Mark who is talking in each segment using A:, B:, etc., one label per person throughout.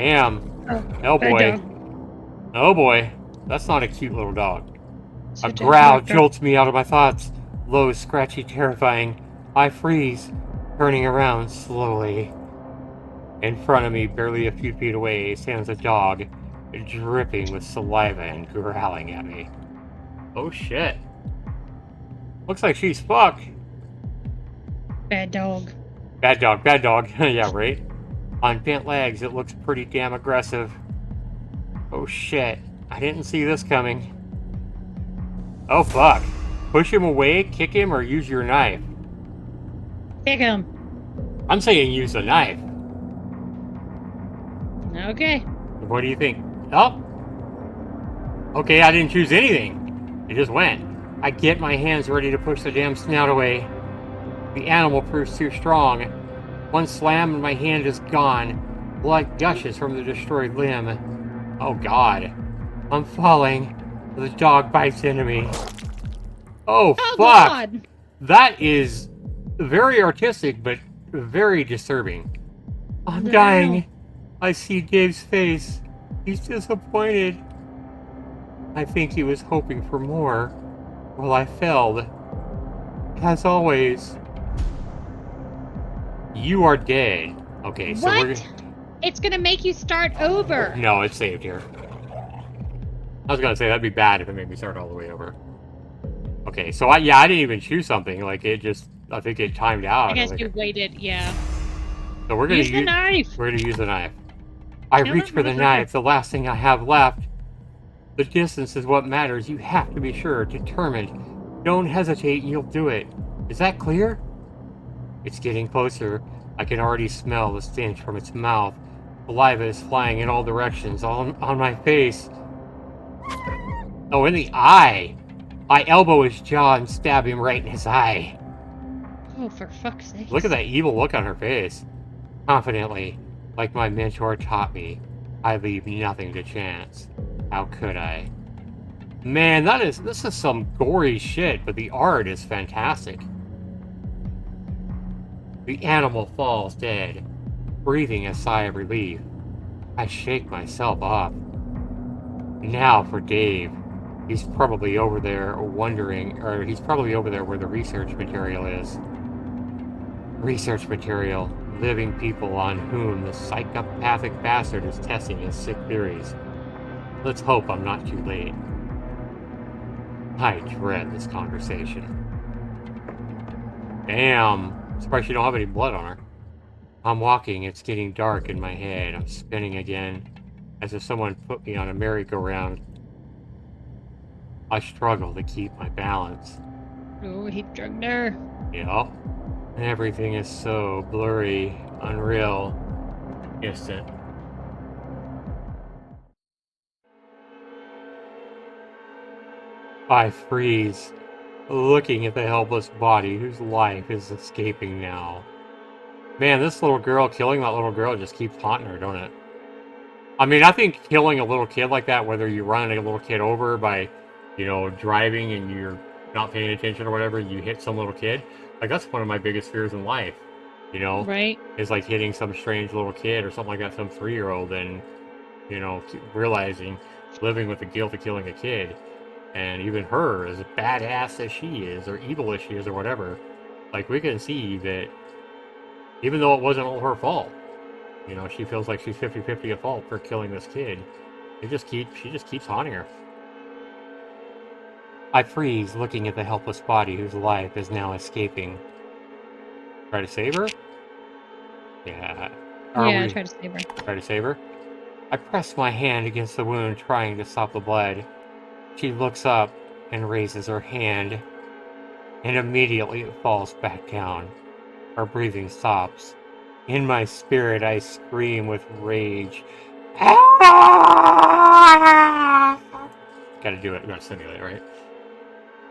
A: Damn.
B: Oh,
A: Oh
B: bad
A: boy.
B: dog.
A: Oh boy. That's not a cute little dog. A
B: Sit down,
A: growl
B: doctor.
A: jolts me out of my thoughts. Low, scratchy, terrifying. I freeze, turning around slowly. In front of me, barely a few feet away, stands a dog, dripping with saliva and growling at me. Oh shit. Looks like she's fucked.
B: Bad dog.
A: Bad dog, bad dog. Yeah, right? On bent legs, it looks pretty damn aggressive. Oh shit. I didn't see this coming. Oh fuck. Push him away, kick him, or use your knife.
B: Kick him.
A: I'm saying use the knife.
B: Okay.
A: What do you think? Oh! Okay, I didn't choose anything. It just went. I get my hands ready to push the damn snout away. The animal proves too strong. One slam and my hand is gone. Blood gushes from the destroyed limb. Oh god. I'm falling. The dog bites into me. Oh
B: Oh
A: fuck!
B: God.
A: That is very artistic, but very disturbing. I'm
B: No.
A: dying. I see Dave's face. He's disappointed. I think he was hoping for more. Well, I failed. As always. You are dead. Okay, so we're...
B: What? It's gonna make you start over.
A: No, it's saved here. I was gonna say, that'd be bad if it made me start all the way over. Okay, so I didn't even choose something. Like, it just... I think it timed out.
B: I guess
A: like,
B: you waited, yeah.
A: So we're gonna
B: Use the knife.
A: We're gonna use the knife. I
B: No,
A: reach for the
B: motherfucker.
A: knife, the last thing I have left. The distance is what matters. You have to be sure, determined. Don't hesitate, you'll do it. Is that clear? It's getting closer. I can already smell the stench from its mouth. Saliva is flying in all directions, all on my face. Oh, in the eye! I elbow his jaw and stab him right in his eye.
B: Oh, for fuck's sake.
A: Look at that evil look on her face. Confidently, like my mentor taught me, I leave nothing to chance. How could I? Man, this is some gory shit, but the art is fantastic. The animal falls dead, breathing a sigh of relief. I shake myself off. Now for Dave. He's probably over there wondering, or he's probably over there where the research material is. Research material. Living people on whom the psychopathic bastard is testing his sick theories. Let's hope I'm not too late. I dread this conversation. Damn. Surprised she don't have any blood on her. I'm walking, it's getting dark in my head. I'm spinning again, as if someone put me on a merry-go-round. I struggle to keep my balance.
B: Oh, he drugged her.
A: Yep. Everything is so blurry, unreal, distant. I freeze, looking at the helpless body whose life is escaping now. Man, this little girl, killing that little girl just keeps haunting her, don't it? I mean, I think killing a little kid like that, whether you run a little kid over by, driving and you're not paying attention or whatever, you hit some little kid, like, that's one of my biggest fears in life,
B: Right.
A: is like hitting some strange little kid or something like that, some 3-year-old, and, realizing, living with the guilt of killing a kid. And even her, as badass as she is, or evil as she is, or whatever, like, we can see that even though it wasn't all her fault, she feels like she's 50-50 at fault for killing this kid. She just keeps haunting her. I freeze, looking at the helpless body whose life is now escaping. Try to save her? Yeah.
B: Try to save her.
A: Try to save her? I press my hand against the wound, trying to stop the blood. She looks up and raises her hand, and immediately it falls back down. Our breathing stops. In my spirit, I scream with rage. Gotta do it. Gotta simulate it, right?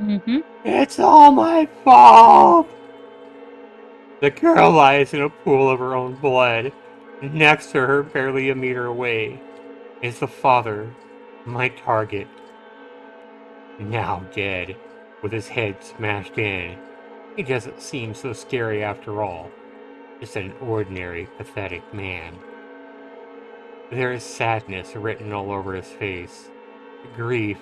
B: Mm-hmm.
A: It's all my fault! The girl lies in a pool of her own blood. Next to her, barely a meter away, is the father, my target. Now dead, with his head smashed in. He doesn't seem so scary after all. Just an ordinary, pathetic man. There is sadness written all over his face. Grief.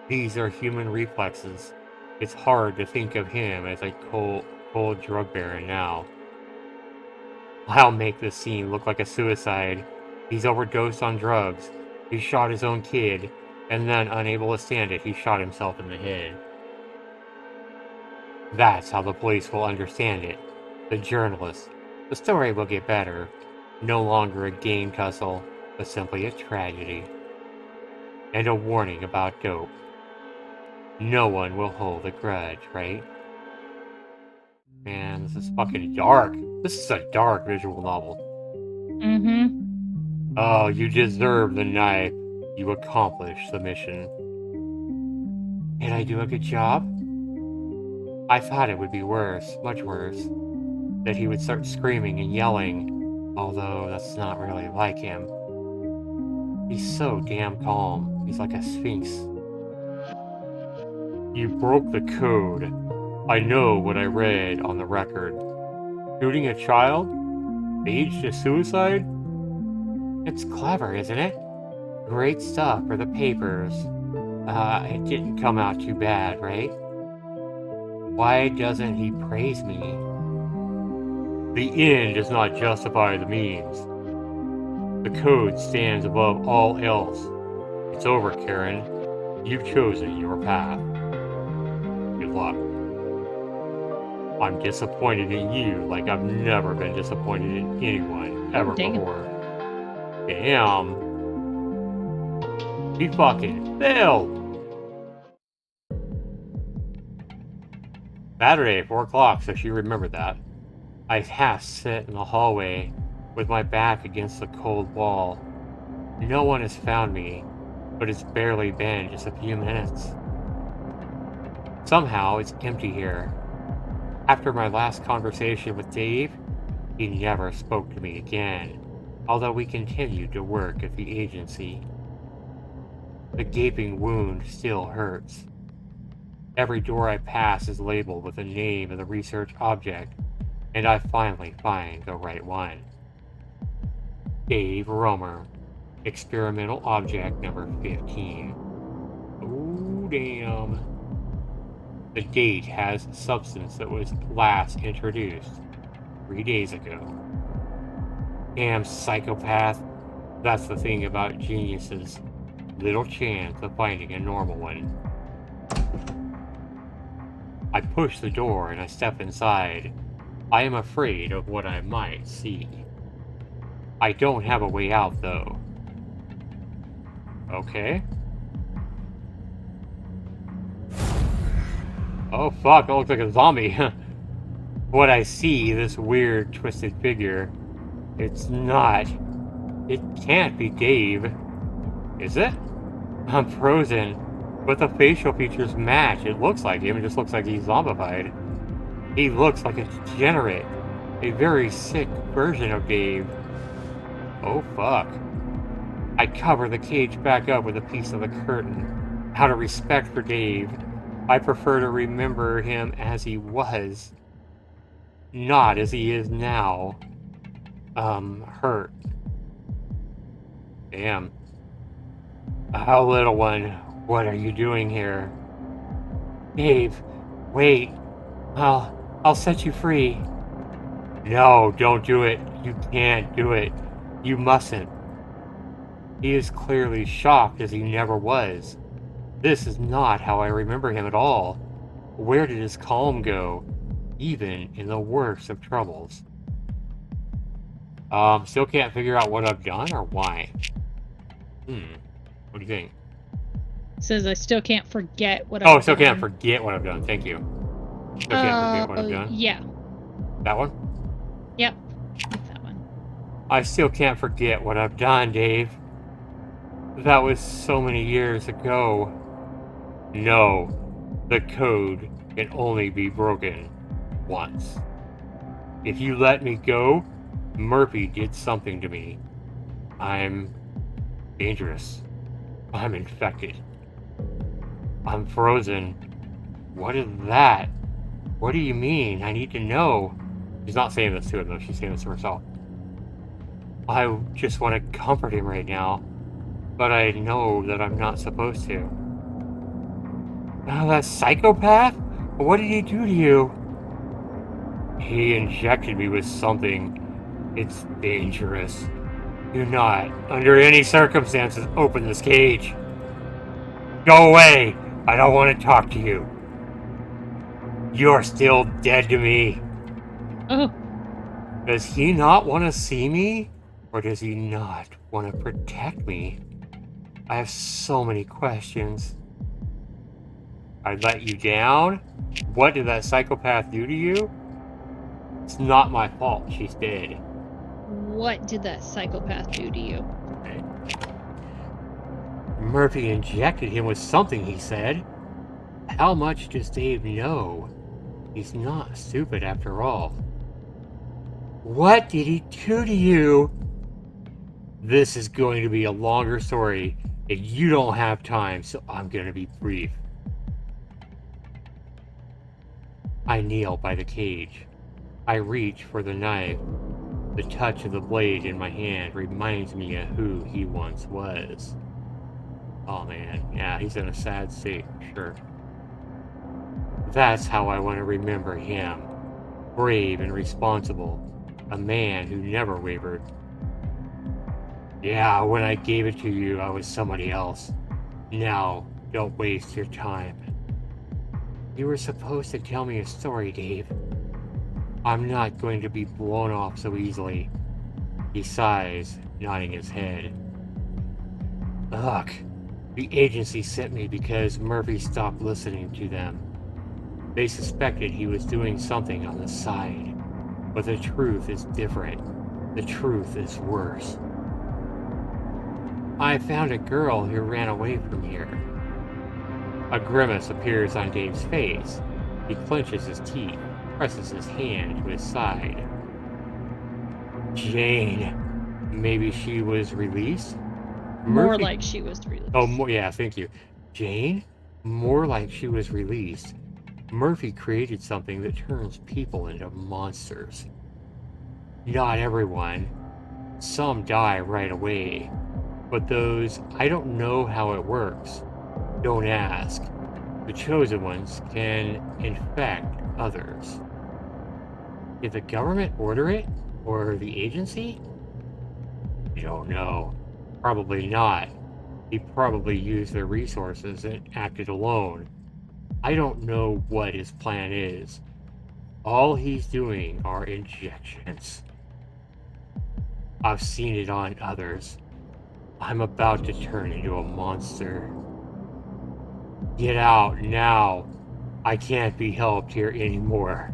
A: These are human reflexes. It's hard to think of him as a cold drug baron now. I'll make this scene look like a suicide. He's overdosed on drugs. He shot his own kid, and then, unable to stand it, he shot himself in the head. That's how the police will understand it. The journalists. The story will get better. No longer a game tussle, but simply a tragedy. And a warning about dope. No one will hold a grudge, right? Man, this is fucking dark. This is a dark visual novel.
B: Mm-hmm.
A: Oh, you deserve the knife. You accomplished the mission. Did I do a good job? I thought it would be worse, much worse. That he would start screaming and yelling, although that's not really like him. He's so damn calm. He's like a sphinx. You broke the code. I know what I read on the record. Shooting a child? Staged a suicide? It's clever, isn't it? Great stuff for the papers. It didn't come out too bad, right? Why doesn't he praise me? The end does not justify the means. The code stands above all else. It's over, Karen. You've chosen your path. Good luck. I'm disappointed in you like I've never been disappointed in anyone ever before. Damn. He fucking failed. Saturday, 4 o'clock, so she remembered that. I half sit in the hallway with my back against the cold wall. No one has found me, but it's barely been just a few minutes. Somehow, it's empty here. After my last conversation with Dave, he never spoke to me again, although we continued to work at the agency. The gaping wound still hurts. Every door I pass is labeled with the name of the research object, and I finally find the right one. Dave Romer, experimental object number 15. Oh, damn. The date has substance that was last introduced 3 days ago. Damn psychopath. That's the thing about geniuses. Little chance of finding a normal one. I push the door and I step inside. I am afraid of what I might see. I don't have a way out, though. Okay. Oh fuck, that looks like a zombie. What I see, this weird, twisted figure, it's not. It can't be Dave. Is it? I'm frozen, but the facial features match. It looks like him, it just looks like he's zombified. He looks like a degenerate. A very sick version of Dave. Oh fuck. I cover the cage back up with a piece of the curtain. Out of respect for Dave, I prefer to remember him as he was, not as he is now. Hurt. Damn. Oh, little one, what are you doing here? Dave, wait. I'll set you free. No, don't do it. You can't do it. You mustn't. He is clearly shocked as he never was. This is not how I remember him at all. Where did his calm go, even in the worst of troubles? Still can't figure out what I've done or why. What do you think?
B: It says I still can't forget what I've done.
A: Oh, still can't forget what I've done. Thank you. Still can't forget what I've done.
B: Yeah.
A: That one?
B: Yep. That one.
A: I still can't forget what I've done, Dave. That was so many years ago. No, the code can only be broken once. If you let me go, Murphy did something to me. I'm dangerous. I'm infected. I'm frozen. What is that? What do you mean? I need to know. She's not saying this to him, though. She's saying this to herself. I just want to comfort him right now, but I know that I'm not supposed to. Oh, that psychopath? What did he do to you? He injected me with something. It's dangerous. Do not, under any circumstances, open this cage. Go away! I don't want to talk to you. You're still dead to me.
B: Oh,
A: Does he not want to see me? Or does he not want to protect me? I have so many questions. I let you down? What did that psychopath do to you? It's not my fault she's dead.
B: what did that psychopath do to you?
A: Murphy injected him with something, he said. How much does Dave know? He's not stupid after all. What did he do to you? This is going to be a longer story, and you don't have time, so I'm going to be brief. I kneel by the cage. I reach for the knife. The touch of the blade in my hand reminds me of who he once was. Oh man, yeah, he's in a sad state, sure. That's how I want to remember him. Brave and responsible. A man who never wavered. Yeah, when I gave it to you, I was somebody else. Now, don't waste your time. You were supposed to tell me a story, Dave. I'm not going to be blown off so easily. He sighs, nodding his head. Look, the agency sent me because Murphy stopped listening to them. They suspected he was doing something on the side. But the truth is different. The truth is worse. I found a girl who ran away from here. A grimace appears on Dave's face. He clenches his teeth, presses his hand to his side. Jane. Maybe she was released?
B: More like she was released.
A: Oh, yeah, thank you. Jane? More like she was released. Murphy created something that turns people into monsters. Not everyone. Some die right away. But those, I don't know how it works. Don't ask. The chosen ones can infect others. Did the government order it? Or the agency? I don't know. Probably not. He probably used their resources and acted alone. I don't know what his plan is. All he's doing are injections. I've seen it on others. I'm about to turn into a monster. Get out now. I can't be helped here anymore.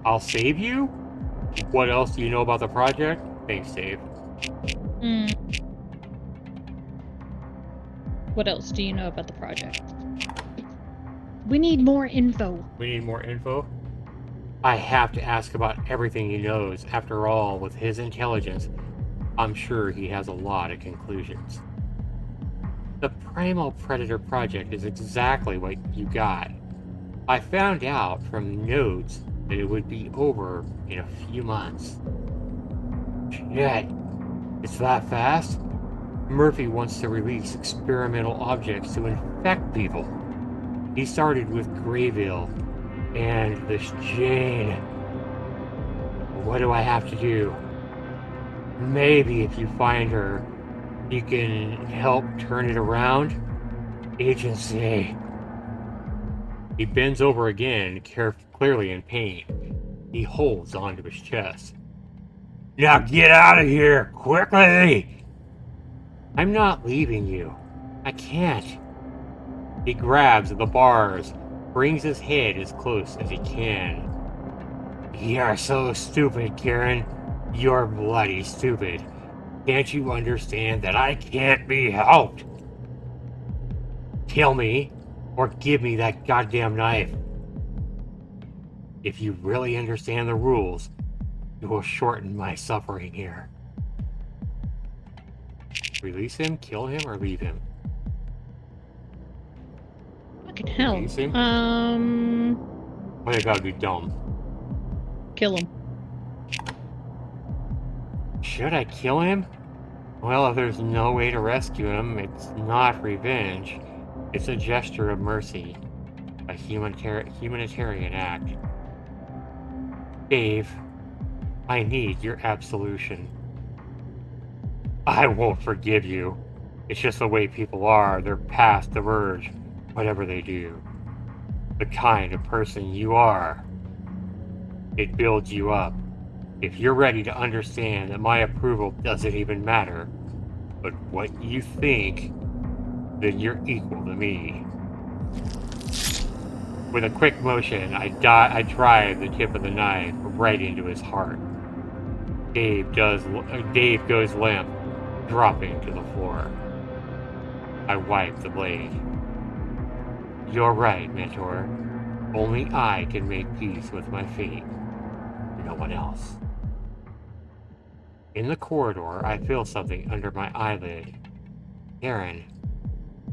A: I'll save you? What else do you know about the project? Thanks, Dave.
B: What else do you know about the project? We need more info.
A: We need more info? I have to ask about everything he knows. After all, with his intelligence, I'm sure he has a lot of conclusions. The Primal Predator Project is exactly what you got. I found out from notes that it would be over in a few months. Shit, it's that fast? Murphy wants to release experimental objects to infect people. He started with Grayville and this Jane. What do I have to do? Maybe if you find her, you can help turn it around? Agency. He bends over again, clearly in pain. He holds onto his chest. Now get out of here, quickly! I'm not leaving you. I can't. He grabs at the bars, brings his head as close as he can. You're so stupid, Karen. You're bloody stupid. Can't you understand that I can't be helped? Kill me, or give me that goddamn knife. If you really understand the rules, you will shorten my suffering here. Release him, kill him, or leave him?
B: Fucking hell.
A: Release him? Well, they gotta be dumb.
B: Kill him.
A: Should I kill him? Well, if there's no way to rescue him, it's not revenge. It's a gesture of mercy. A humanitarian act. Dave, I need your absolution. I won't forgive you. It's just the way people are. They're past the verge, whatever they do. The kind of person you are. It builds you up. If you're ready to understand that my approval doesn't even matter, but what you think, then you're equal to me. With a quick motion, I drive the tip of the knife right into his heart. Dave goes limp, dropping to the floor. I wipe the blade. You're right, Mentor. Only I can make peace with my fate. No one else. In the corridor, I feel something under my eyelid. Karen,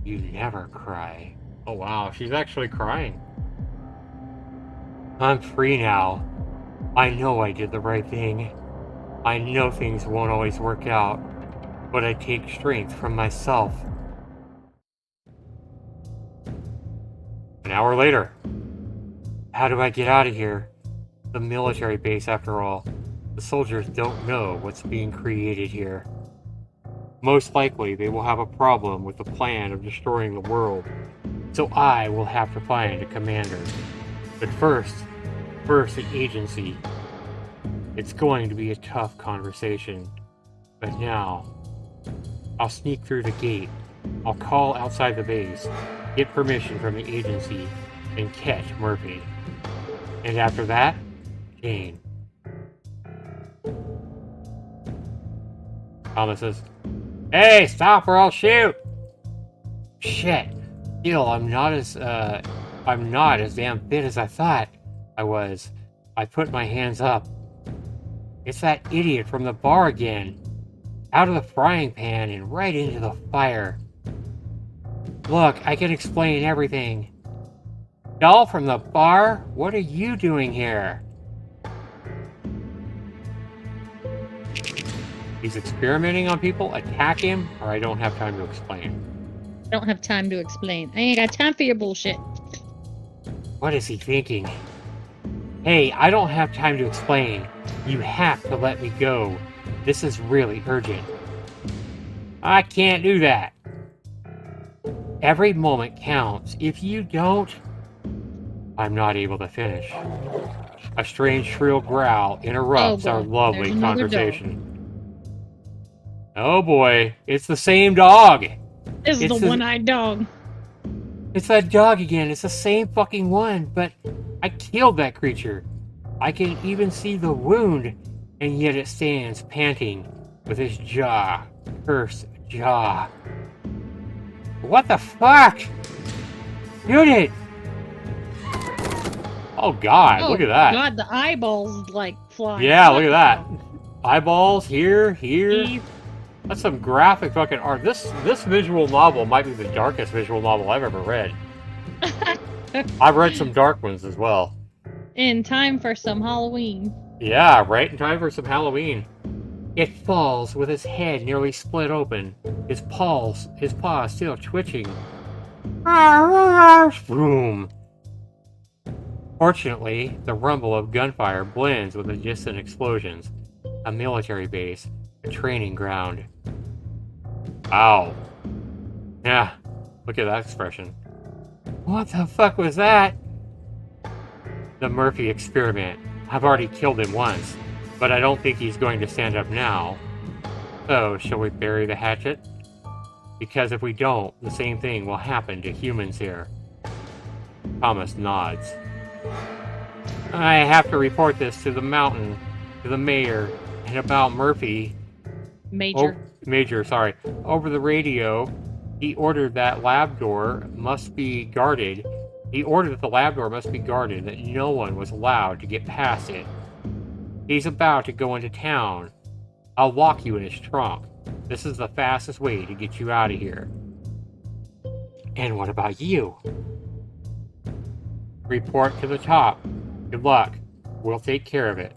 A: you never cry. Oh wow, she's actually crying. I'm free now. I know I did the right thing. I know things won't always work out, but I take strength from myself. An hour later. How do I get out of here? The military base, after all. The soldiers don't know what's being created here. Most likely, they will have a problem with the plan of destroying the world, so I will have to find a commander. But first the agency. It's going to be a tough conversation. But now, I'll sneak through the gate. I'll call outside the base, get permission from the agency, and catch Murphy. And after that, Jane. Thomas says, "Hey, stop or I'll shoot!" Shit. Still, I'm not as damn fit as I thought I was. I put my hands up. It's that idiot from the bar again. Out of the frying pan and right into the fire. Look, I can explain everything. Doll from the bar? What are you doing here? He's experimenting on people? Attack him? Or I don't have time to explain.
B: I don't have time to explain. I ain't got time for your bullshit.
A: What is he thinking? Hey, I don't have time to explain. You have to let me go. This is really urgent. I can't do that. Every moment counts. If you don't... I'm not able to finish. A strange shrill growl interrupts our lovely conversation. Oh boy, it's the same dog.
B: This is the one-eyed dog.
A: It's that dog again. It's the same fucking one, but I killed that creature. I can even see the wound, and yet it stands panting with his jaw. Cursed jaw. What the fuck? Shoot it! Oh god, look at that.
B: God, the eyeballs like flying.
A: Yeah, look at that. Eyeballs here. That's some graphic fucking art. This visual novel might be the darkest visual novel I've ever read. I've read some dark ones as well.
B: In time for some Halloween.
A: Yeah, right in time for some Halloween. It falls with his head nearly split open, his paws still twitching. Vroom. Fortunately, the rumble of gunfire blends with the distant explosions. A military base, a training ground. Ow. Yeah, look at that expression. What the fuck was that? The Murphy experiment. I've already killed him once, but I don't think he's going to stand up now. So, shall we bury the hatchet? Because if we don't, the same thing will happen to humans here. Thomas nods. I have to report this to the mountain, to the mayor, and about Murphy. Major, sorry. Over the radio, he ordered that lab door must be guarded. He ordered that the lab door must be guarded, that no one was allowed to get past it. He's about to go into town. I'll lock you in his trunk. This is the fastest way to get you out of here. And what about you? Report to the top. Good luck. We'll take care of it.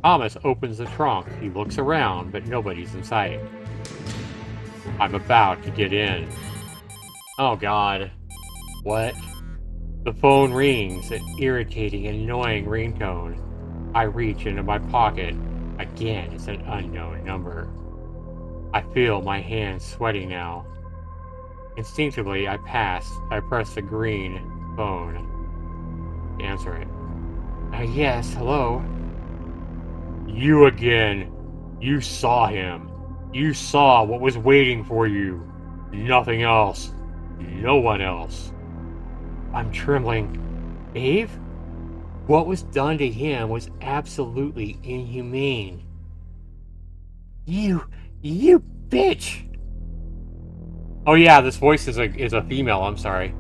A: Thomas opens the trunk. He looks around, but nobody's in sight. I'm about to get in. Oh god. What? The phone rings, an irritating, annoying ringtone. I reach into my pocket. Again, it's an unknown number. I feel my hands sweating now. Instinctively, I press the green phone. Answer it. Yes, hello. You again. You saw him. You saw what was waiting for you. Nothing else. No one else. I'm trembling. Dave? What was done to him was absolutely inhumane. You bitch! Oh yeah, this voice is a female, I'm sorry.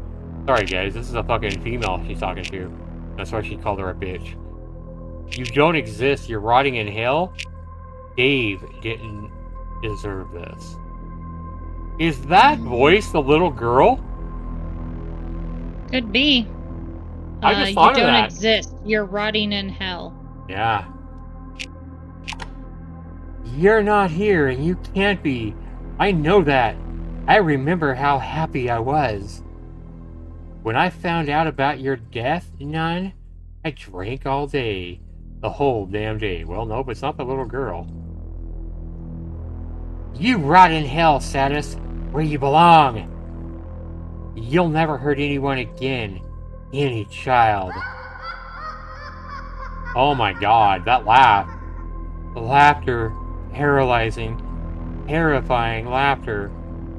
A: Sorry guys, this is a fucking female she's talking to. That's why she called her a bitch. You don't exist, you're rotting in hell? Dave didn't deserve this. Is that voice the little girl?
B: Could be.
A: I just
B: You
A: thought of
B: don't
A: that.
B: exist. You're rotting in hell.
A: Yeah. You're not here, and you can't be. I know that. I remember how happy I was. When I found out about your death, Nun, I drank all day. The whole damn day. Well, nope, it's not the little girl. You rot in hell, Satis, where you belong. You'll never hurt anyone again. Any child. Oh my god, that laugh. The laughter, paralyzing, terrifying laughter.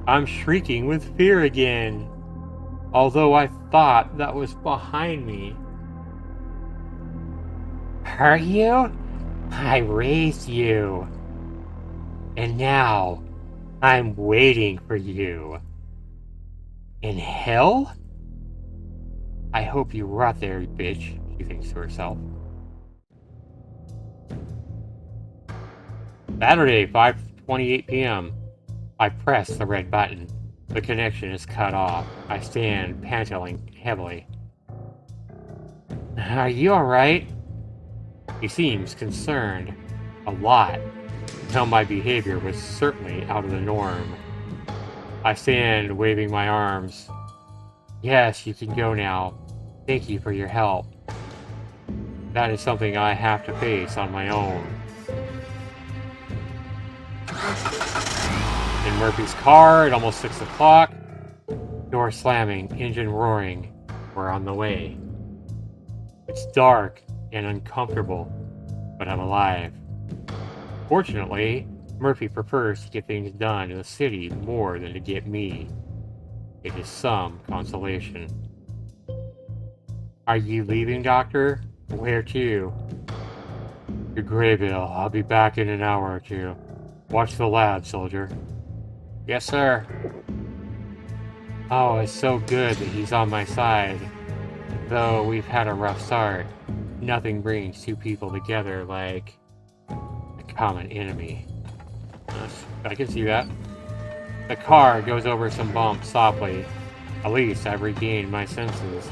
A: I'm shrieking with fear again. Although I thought that was behind me. Hurt you? I raised you. And now, I'm waiting for you. In hell? I hope you rot there, bitch, she thinks to herself. Saturday, 5:28 p.m. I press the red button. The connection is cut off. I stand, panting heavily. Are you alright? He seems concerned. A lot. Though my behavior was certainly out of the norm. I stand, waving my arms. Yes, you can go now. Thank you for your help. That is something I have to face on my own. In Murphy's car at almost 6 o'clock. Door slamming, engine roaring. We're on the way. It's dark and uncomfortable, but I'm alive. Fortunately, Murphy prefers to get things done in the city more than to get me. It is some consolation. Are you leaving, Doctor? Where to? To Grayville. I'll be back in an hour or two. Watch the lab, soldier. Yes, sir. Oh, it's so good that he's on my side. Though we've had a rough start. Nothing brings two people together like a common enemy. I can see that. The car goes over some bumps softly. At least I've regained my senses.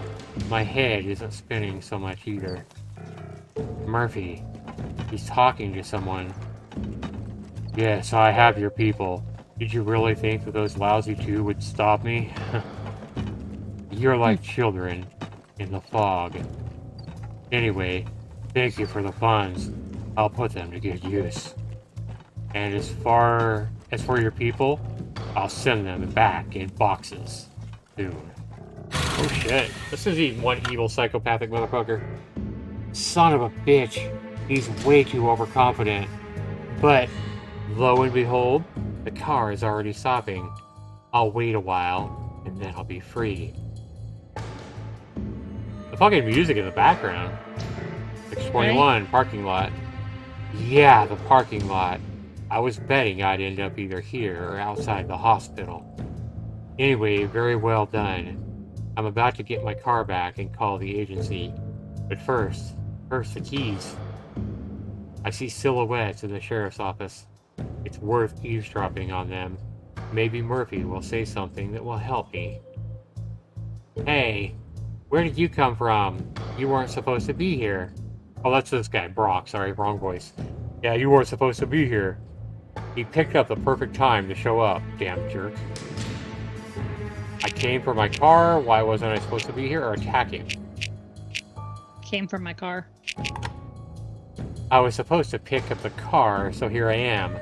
A: My head isn't spinning so much either. Murphy. He's talking to someone. Yes, I have your people. Did you really think that those lousy two would stop me? You're like children in the fog. Anyway, thank you for the funds. I'll put them to good use. And as for your people, I'll send them back in boxes soon. Oh shit. This is even one evil psychopathic motherfucker. Son of a bitch. He's way too overconfident. But, lo and behold, the car is already stopping. I'll wait a while, and then I'll be free. The fucking music in the background. 621, parking lot. Yeah, the parking lot. I was betting I'd end up either here or outside the hospital. Anyway, very well done. I'm about to get my car back and call the agency. But first the keys. I see silhouettes in the sheriff's office. It's worth eavesdropping on them. Maybe Murphy will say something that will help me. Hey, where did you come from? You weren't supposed to be here. Oh, that's this guy, Brock. Sorry, wrong voice. Yeah, you weren't supposed to be here. He picked up the perfect time to show up, damn jerk. I came for my car. Why wasn't I supposed to be here or attack him?
B: Came from my car.
A: I was supposed to pick up the car, so here I am.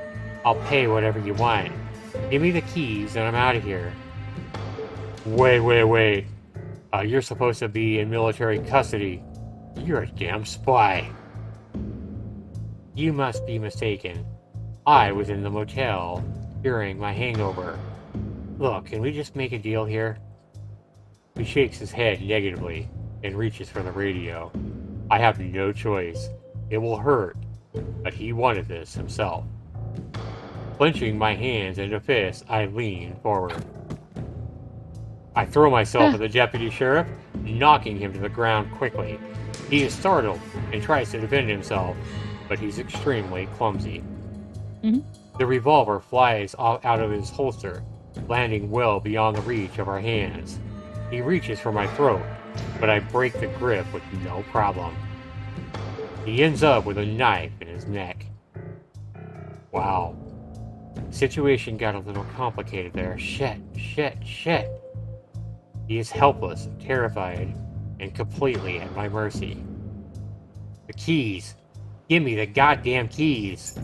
A: I'll pay whatever you want. Give me the keys and I'm out of here. Wait. You're supposed to be in military custody. You're a damn spy. You must be mistaken. I was in the motel, curing my hangover. Look, can we just make a deal here? He shakes his head negatively and reaches for the radio. I have no choice. It will hurt, but he wanted this himself. Clenching my hands into fists, I lean forward. I throw myself at the deputy sheriff, knocking him to the ground quickly. He is startled and tries to defend himself, but he's extremely clumsy. The revolver flies out of his holster, landing well beyond the reach of our hands. He reaches for my throat, but I break the grip with no problem. He ends up with a knife in his neck. Wow. The situation got a little complicated there. Shit. He is helpless, terrified, and completely at my mercy. The keys! Give me the goddamn keys!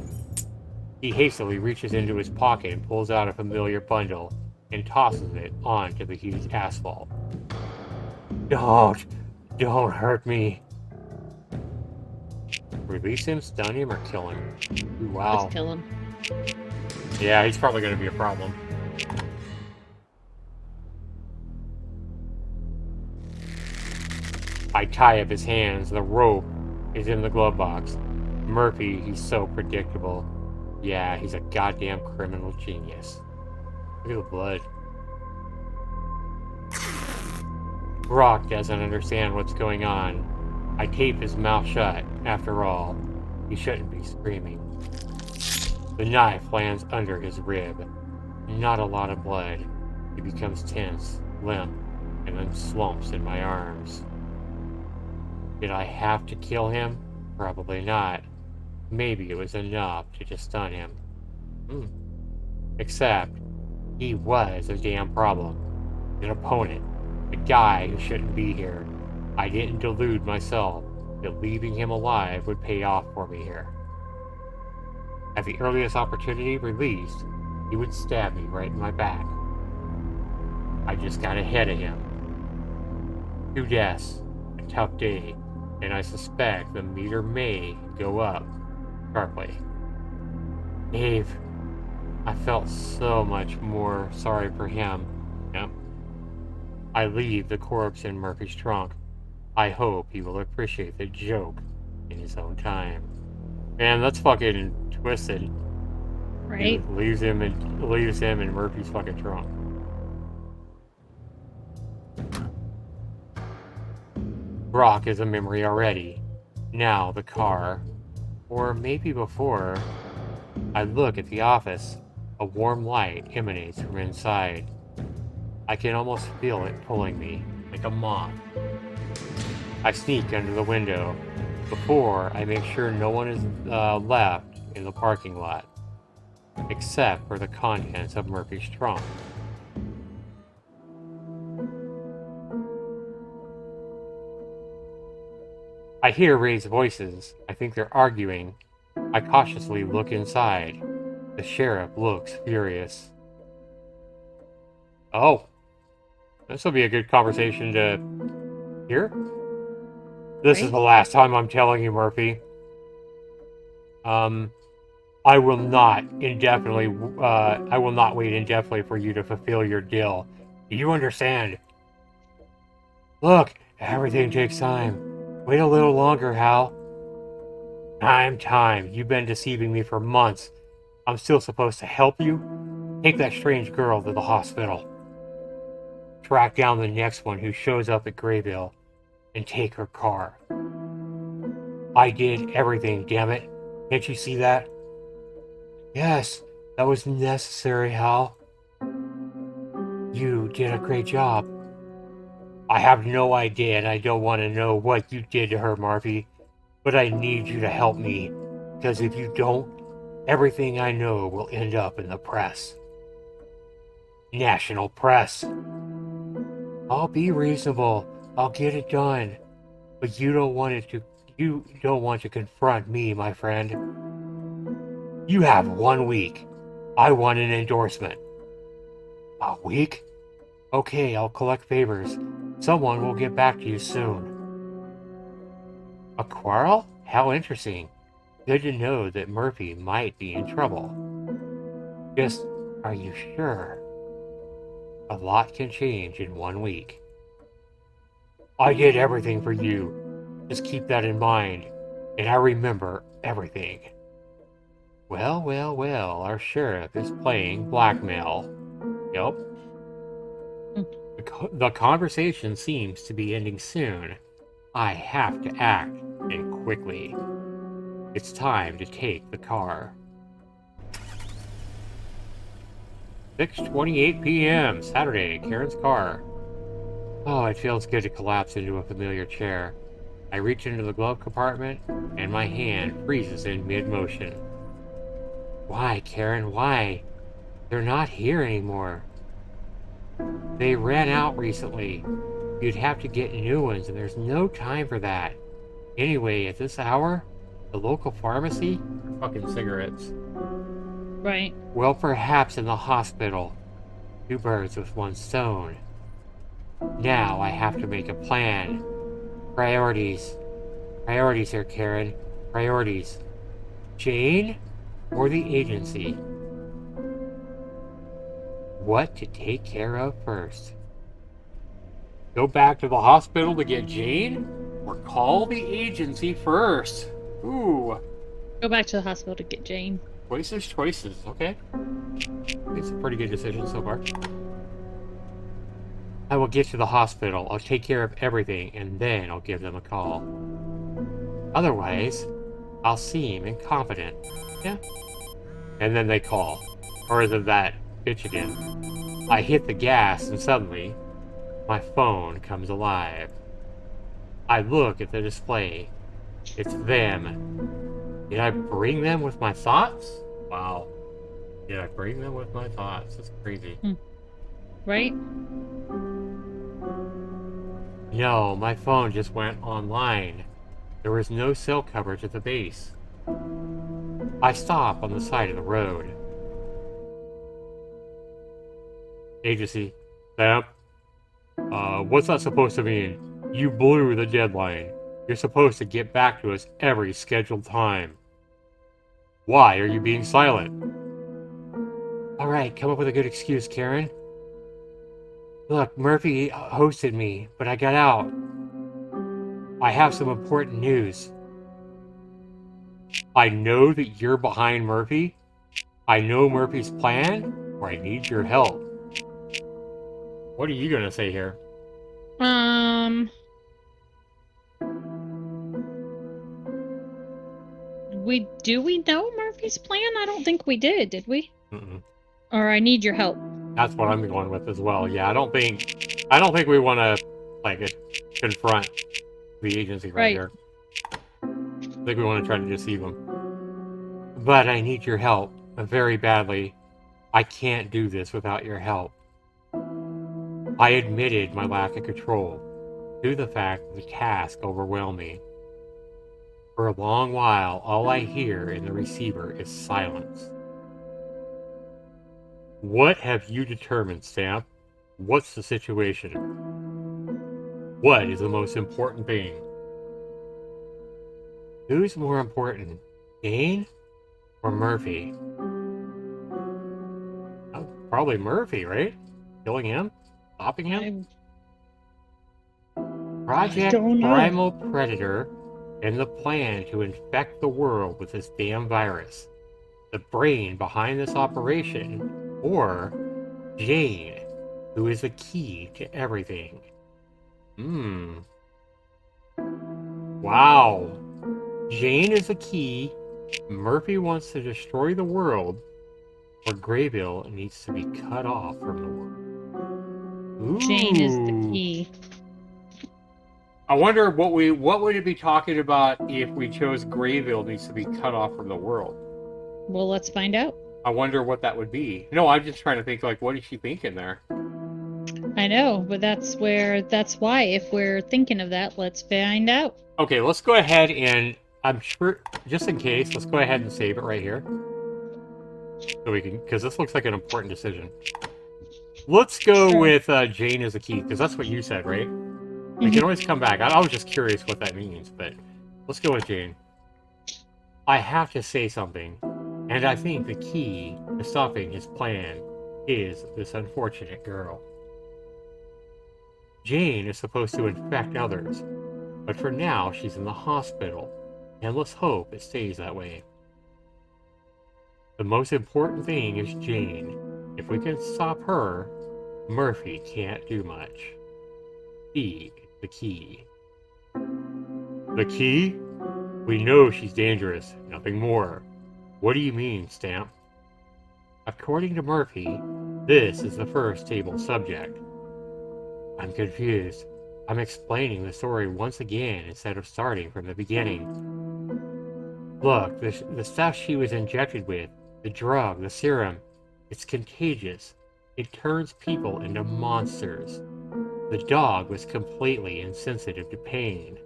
A: He hastily reaches into his pocket and pulls out a familiar bundle and tosses it onto the huge asphalt. Don't hurt me. Release him, stun him, or kill him? Wow.
B: Let's kill him.
A: Yeah, he's probably going to be a problem. I tie up his hands. The rope is in the glove box. Murphy, he's so predictable. Yeah, he's a goddamn criminal genius. Look at the blood. Brock doesn't understand what's going on. I tape his mouth shut. After all, he shouldn't be screaming. The knife lands under his rib. Not a lot of blood. He becomes tense, limp, and then slumps in my arms. Did I have to kill him? Probably not. Maybe it was enough to just stun him. Except, he was a damn problem. An opponent. A guy who shouldn't be here. I didn't delude myself that leaving him alive would pay off for me here. At the earliest opportunity released, he would stab me right in my back. I just got ahead of him. 2 deaths, a tough day, and I suspect the meter may go up sharply. Dave, I felt so much more sorry for him. Yep. I leave the corpse in Murphy's trunk. I hope he will appreciate the joke in his own time. Man, that's fucking twisted.
B: Right?
A: He leaves him in Murphy's fucking trunk. Brock is a memory already. Now the car. Or maybe before. I look at the office. A warm light emanates from inside. I can almost feel it pulling me, like a moth. I sneak under the window. Before, I make sure no one is left in the parking lot, except for the contents of Murphy's trunk. I hear raised voices. I think they're arguing. I cautiously look inside. The sheriff looks furious. Oh, this will be a good conversation to hear. This is the last time I'm telling you, Murphy. I will not wait indefinitely for you to fulfill your deal. Do you understand? Look, everything takes time. Wait a little longer, Hal. Time. You've been deceiving me for months. I'm still supposed to help you? Take that strange girl to the hospital. Track down the next one who shows up at Grayville and take her car. I did everything, damn it. Can't you see that? Yes, that was necessary, Hal. You did a great job. I have no idea, and I don't want to know what you did to her, Murphy. But I need you to help me, because if you don't, everything I know will end up in the press. National press. I'll be reasonable. I'll get it done. But you don't want to confront me, my friend. You have 1 week. I want an endorsement. A week? Okay, I'll collect favors. Someone will get back to you soon. A quarrel? How interesting. Good to know that Murphy might be in trouble. Just, are you sure? A lot can change in 1 week. I did everything for you. Just keep that in mind. And I remember everything. Well, well, well, our sheriff is playing blackmail. Yep. The conversation seems to be ending soon. I have to act, and quickly. It's time to take the car. 6:28 p.m. Saturday, Karen's car. Oh, it feels good to collapse into a familiar chair. I reach into the glove compartment, and my hand freezes in mid-motion. Why, Karen, why? They're not here anymore. They ran out recently. You'd have to get new ones, and there's no time for that. Anyway, at this hour, the local pharmacy? Fucking cigarettes.
B: Right.
A: Well, perhaps in the hospital. 2 birds with 1 stone. Now I have to make a plan. Priorities. Priorities here, Karen. Priorities. Jane or the agency? What to take care of first? Go back to the hospital to get Jane? Or call the agency first? Ooh.
B: Go back to the hospital to get Jane.
A: Choices, okay. It's a pretty good decision so far. I will get to the hospital, I'll take care of everything, and then I'll give them a call. Otherwise, I'll seem incompetent. Yeah. And then they call. Or is it that bitch again? I hit the gas, and suddenly, my phone comes alive. I look at the display. It's them. Did I bring them with my thoughts? Wow. Did I bring them with my thoughts? That's crazy.
B: Right?
A: No, my phone just went online. There was no cell coverage at the base. I stop on the side of the road. Agency. Sam? What's that supposed to mean? You blew the deadline. You're supposed to get back to us every scheduled time. Why are you being silent? Alright, come up with a good excuse, Karen. Look, Murphy hosted me, but I got out. I have some important news. I know that you're behind Murphy. I know Murphy's plan, or I need your help. What are you gonna say here?
B: Do we know Murphy's plan? I don't think we did we?
A: Mm-mm.
B: Or I need your help.
A: That's what I'm going with as well. Yeah, I don't think we want to confront the agency right here. I think we want to try to deceive them. But I need your help very badly. I can't do this without your help. I admitted my lack of control due to the fact that the task overwhelmed me. For a long while, all I hear in the receiver is silence. What have you determined, Stamp? What's the situation? What is the most important thing? Who's more important, Dane or Murphy? Oh, probably Murphy, right? Killing him? Stopping him? Project Primal Predator and the plan to infect the world with this damn virus. The brain behind this operation, or Jane, who is the key to everything. Wow. Jane is the key. Murphy wants to destroy the world, or Graybill needs to be cut off from the world. Ooh.
B: Jane is the key.
A: I wonder what would it be talking about if we chose Grayville needs to be cut off from the world.
B: Well, let's find out.
A: I wonder what that would be. No, I'm just trying to think, like, what is she thinking there?
B: I know, but that's why, if we're thinking of that, let's find out.
A: Okay, let's go ahead and, I'm sure, just in case, let's go ahead and save it right here. So we can, because this looks like an important decision. Let's go
B: Sure.
A: with Jane as a key, because that's what you said, right? We can always come back. I was just curious what that means, but let's go with Jane. I have to say something, and I think the key to stopping his plan is this unfortunate girl. Jane is supposed to infect others, but for now she's in the hospital, and let's hope it stays that way. The most important thing is Jane. If we can stop her, Murphy can't do much. She is the key. The key? We know she's dangerous, nothing more. What do you mean, Stamp? According to Murphy, this is the first table subject. I'm confused. I'm explaining the story once again instead of starting from the beginning. Look, the stuff she was injected with, the drug, the serum, it's contagious. It turns people into monsters. The dog was completely insensitive to pain.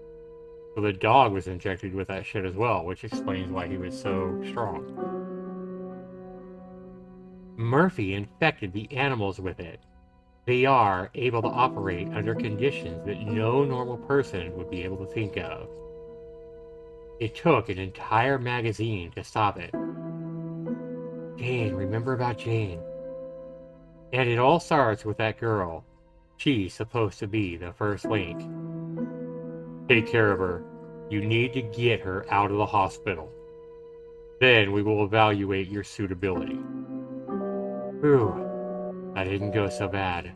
A: So the dog was injected with that shit as well, which explains why he was so strong. Murphy infected the animals with it. They are able to operate under conditions that no normal person would be able to think of. It took an entire magazine to stop it. Jane, remember about Jane. And it all starts with that girl. She's supposed to be the first link. Take care of her. You need to get her out of the hospital. Then we will evaluate your suitability. Whew, that didn't go so bad.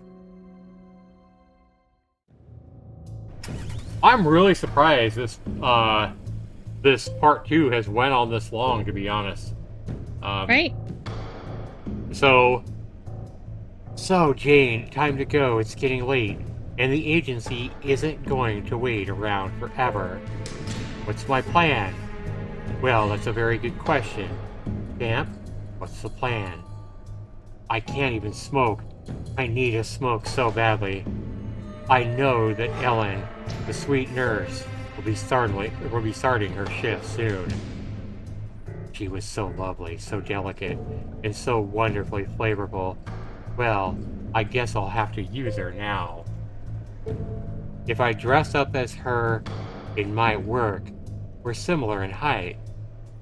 A: I'm really surprised this part 2 has went on this long, to be honest.
B: Right?
A: So Jane, time to go. It's getting late, and the agency isn't going to wait around forever. What's my plan? Well, that's a very good question. Stamp, what's the plan? I can't even smoke. I need a smoke so badly. I know that Ellen, the sweet nurse, will be starting her shift soon. She was so lovely, so delicate, and so wonderfully flavorful. Well, I guess I'll have to use her now. If I dress up as her, it might work. We're similar in height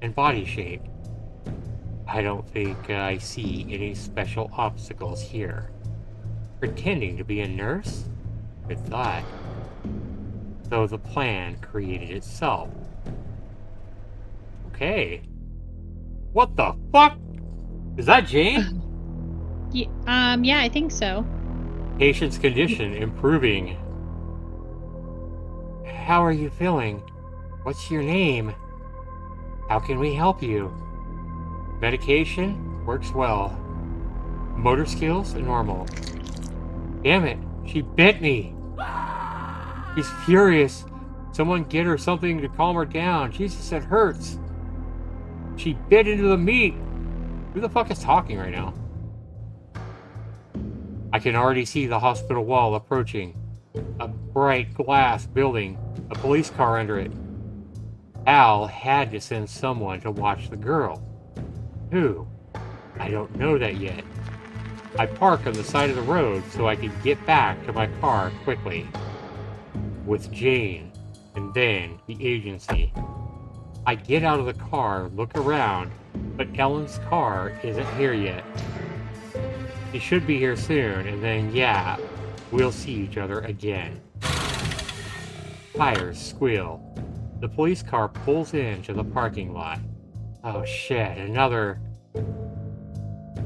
A: and body shape. I don't think I see any special obstacles here. Pretending to be a nurse? Good thought. So the plan created itself. Okay. What the fuck? Is that Jane?
B: Yeah, I think so.
A: Patient's condition improving. How are you feeling? What's your name? How can we help you? Medication works well. Motor skills normal. Damn it, she bit me. She's furious. Someone get her something to calm her down. Jesus, it hurts. She bit into the meat. Who the fuck is talking right now? I can already see the hospital wall approaching. A bright glass building, a police car under it. Al had to send someone to watch the girl. Who? I don't know that yet. I park on the side of the road so I can get back to my car quickly. With Jane, and then the agency. I get out of the car, look around, but Ellen's car isn't here yet. She should be here soon, and then, yeah, we'll see each other again. Tires squeal. The police car pulls into the parking lot. Oh shit, another...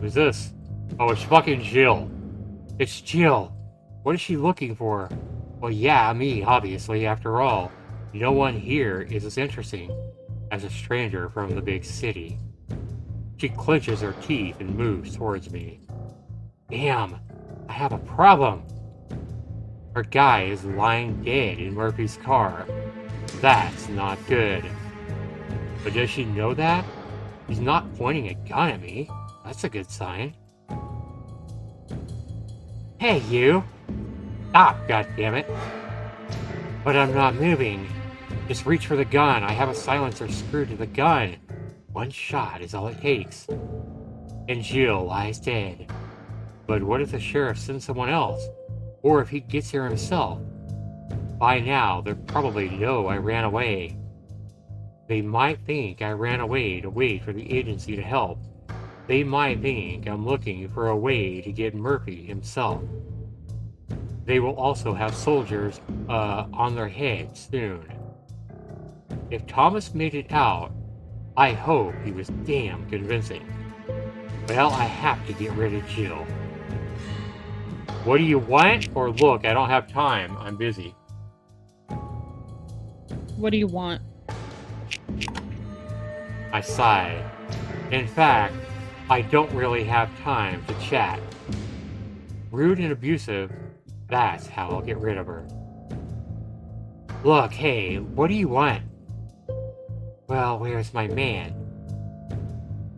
A: Who's this? Oh, it's fucking Jill. It's Jill. What is she looking for? Well, yeah, me, obviously, after all. No one here is as interesting as a stranger from the big city. She clenches her teeth and moves towards me. Damn, I have a problem. Our guy is lying dead in Murphy's car. That's not good. But does she know that? He's not pointing a gun at me. That's a good sign. Hey, you! Stop, goddammit! But I'm not moving. Just reach for the gun. I have a silencer screwed to the gun. One shot is all it takes. And Jill lies dead. But what if the sheriff sends someone else? Or if he gets here himself? By now, they'll probably know I ran away. They might think I ran away to wait for the agency to help. They might think I'm looking for a way to get Murphy himself. They will also have soldiers on their heads soon. If Thomas made it out, I hope he was damn convincing. Well, I have to get rid of Jill. What do you want? Or look, I don't have time. I'm busy.
B: What do you want?
A: I sighed. In fact, I don't really have time to chat. Rude and abusive, that's how I'll get rid of her. Look, hey, what do you want? Well, where's my man?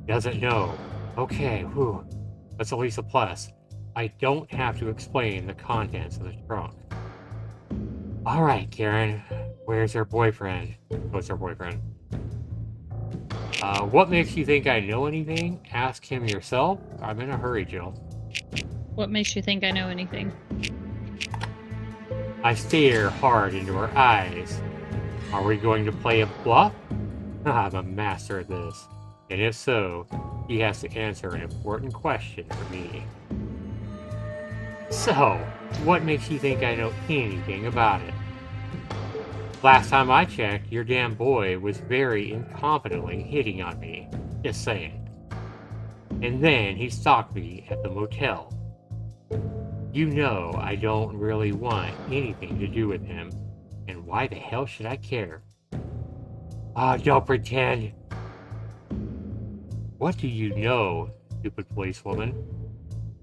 A: Doesn't know. Okay, whew. That's at least a plus. I don't have to explain the contents of the trunk. Alright, Karen. Where's her boyfriend? What's her boyfriend? What makes you think I know anything? Ask him yourself. I'm in a hurry, Jill.
B: What makes you think I know anything?
A: I stare hard into her eyes. Are we going to play a bluff? I'm a master at this. And if so, he has to answer an important question for me. So, what makes you think I know anything about it? Last time I checked, your damn boy was very incompetently hitting on me. Just saying. And then he stalked me at the motel. You know I don't really want anything to do with him, and why the hell should I care? Ah, don't pretend. What do you know, stupid policewoman?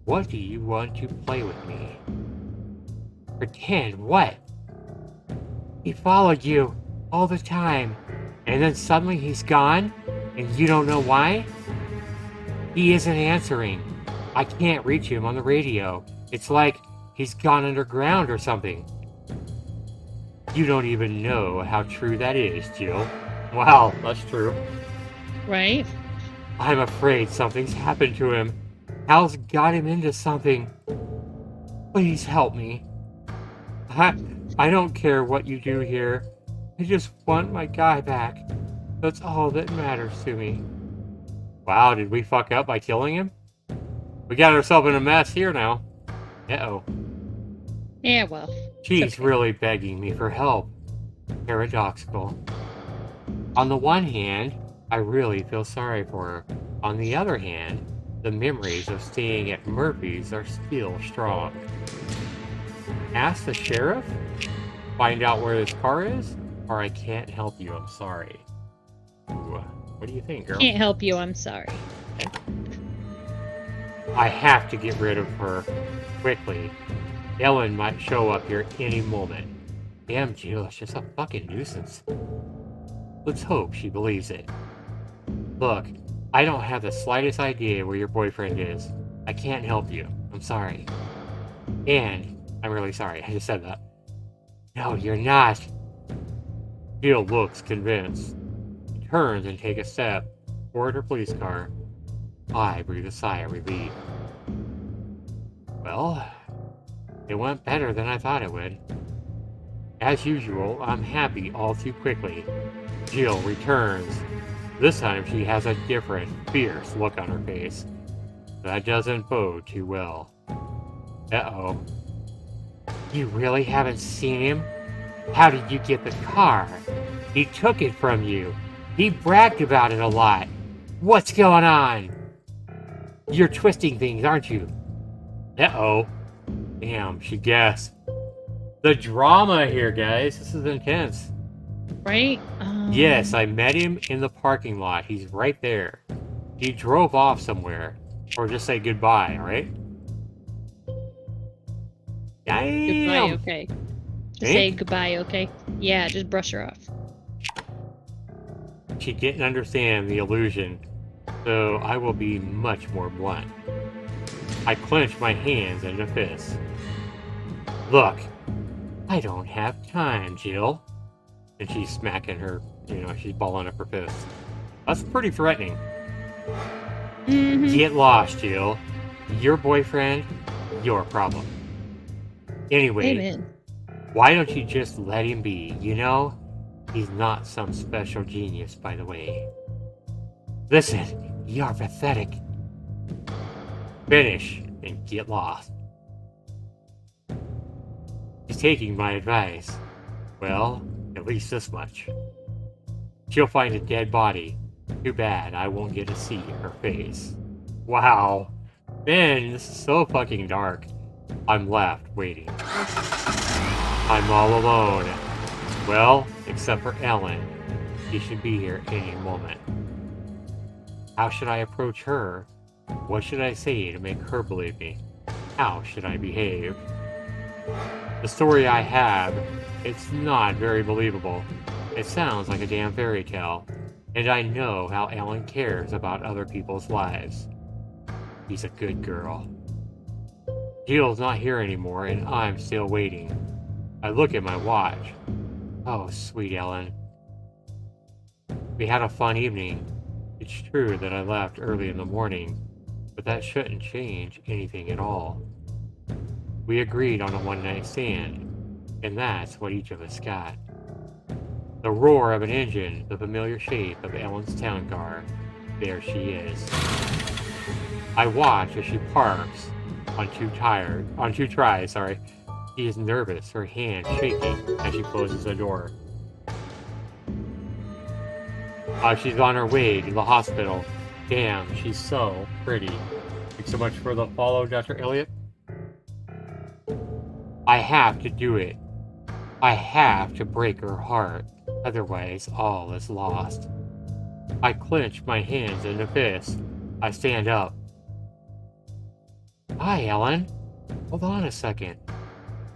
A: What do you want to play with me? Pretend what? He followed you all the time, and then suddenly he's gone, and you don't know why? He isn't answering. I can't reach him on the radio. It's like he's gone underground or something. You don't even know how true that is, Jill. Wow, that's true.
B: Right?
A: I'm afraid something's happened to him. Hal's got him into something. Please help me. I don't care what you do here. I just want my guy back. That's all that matters to me. Wow, did we fuck up by killing him? We got ourselves in a mess here now. Uh-oh.
B: Yeah, well.
A: She's
B: okay.
A: really begging me for help. Paradoxical. On the one hand, I really feel sorry for her. On the other hand, the memories of staying at Murphy's are still strong. Ask the sheriff? Find out where this car is? Or I can't help you, I'm sorry. Ooh, what do you think, girl?
B: Can't help you, I'm sorry.
A: Okay. I have to get rid of her quickly. Ellen might show up here any moment. Damn, Jill, it's just a fucking nuisance. Let's hope she believes it. Look, I don't have the slightest idea where your boyfriend is. I can't help you. I'm sorry. And I'm really sorry. I just said that. No, you're not. Jill looks convinced. She turns and takes a step toward her police car. I breathe a sigh of relief. Well, it went better than I thought it would. As usual, I'm happy all too quickly. Jill returns. This time she has a different, fierce look on her face. That doesn't bode too well. Uh-oh. You really haven't seen him? How did you get the car? He took it from you. He bragged about it a lot. What's going on? You're twisting things, aren't you? Uh-oh. Damn, she guessed. The drama here, guys. This is intense.
B: Right?
A: Yes, I met him in the parking lot. He's right there. He drove off somewhere. Or just say goodbye, right?
B: Goodbye,
A: Damn!
B: okay? Just
A: Eh?
B: say goodbye, okay? Yeah, just brush her off.
A: She didn't understand the illusion, so I will be much more blunt. I clench my hands into fists. Look, I don't have time, Jill. And she's smacking her, she's balling up her fists. That's pretty threatening.
B: Mm-hmm.
A: Get lost, Jill. Your boyfriend, your problem. Anyway,
B: Amen.
A: why don't you just let him be, He's not some special genius, by the way. Listen, you're pathetic. Finish and get lost. She's taking my advice. Well, at least this much. She'll find a dead body. Too bad I won't get to see her face. Wow. Man, this is so fucking dark. I'm left waiting. I'm all alone. Well, except for Ellen. She should be here any moment. How should I approach her? What should I say to make her believe me? How should I behave? The story I have, it's not very believable. It sounds like a damn fairy tale. And I know how Ellen cares about other people's lives. She's a good girl. Jill's not here anymore, and I'm still waiting. I look at my watch. Oh, sweet Ellen. We had a fun evening. It's true that I left early in the morning, but that shouldn't change anything at all. We agreed on a one-night stand, and that's what each of us got. The roar of an engine, the familiar shape of Ellen's town car. There she is. I watch as she parks on two tries. She is nervous, her hand shaking as she closes the door. She's on her way to the hospital. Damn, she's so pretty. Thanks so much for the follow, Dr. Elliot. I have to do it. I have to break her heart. Otherwise, all is lost. I clench my hands into fists. I stand up. Hi, Ellen. Hold on a second.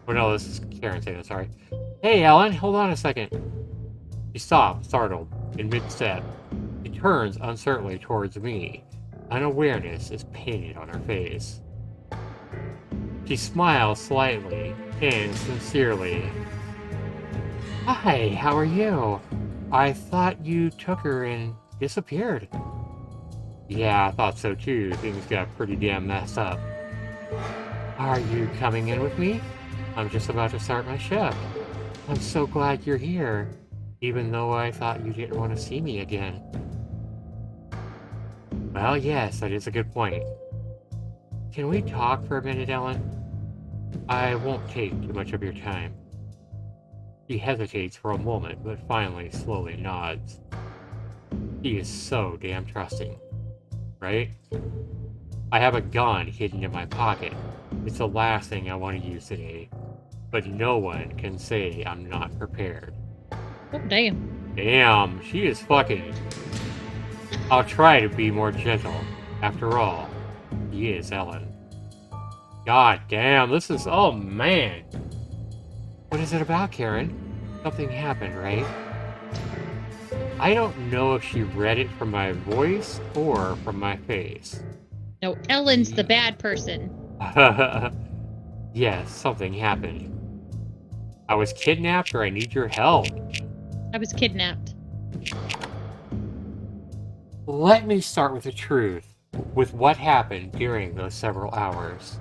A: Oh no, this is Karen saying it, sorry. Hey, Ellen, hold on a second. She stops, startled, in mid-step. She turns uncertainly towards me. Unawareness is painted on her face. She smiles slightly and sincerely. Hi, how are you? I thought you took her and disappeared. Yeah, I thought so too. Things got pretty damn messed up. Are you coming in with me? I'm just about to start my shift. I'm so glad you're here, even though I thought you didn't want to see me again. Well, yes, that is a good point. Can we talk for a minute, Ellen? I won't take too much of your time. She hesitates for a moment, but finally slowly nods. She is so damn trusting, right? I have a gun hidden in my pocket. It's the last thing I want to use today, but no one can say I'm not prepared.
B: Oh, damn.
A: Damn, she is fucking... I'll try to be more gentle. After all, she is Ellen. God damn, this is... Oh, man. What is it about, Karen? Something happened, right? I don't know if she read it from my voice or from my face.
B: No, Ellen's the bad person.
A: Yes, something happened. I was kidnapped or I need your help.
B: I was kidnapped.
A: Let me start with the truth, with what happened during those several hours.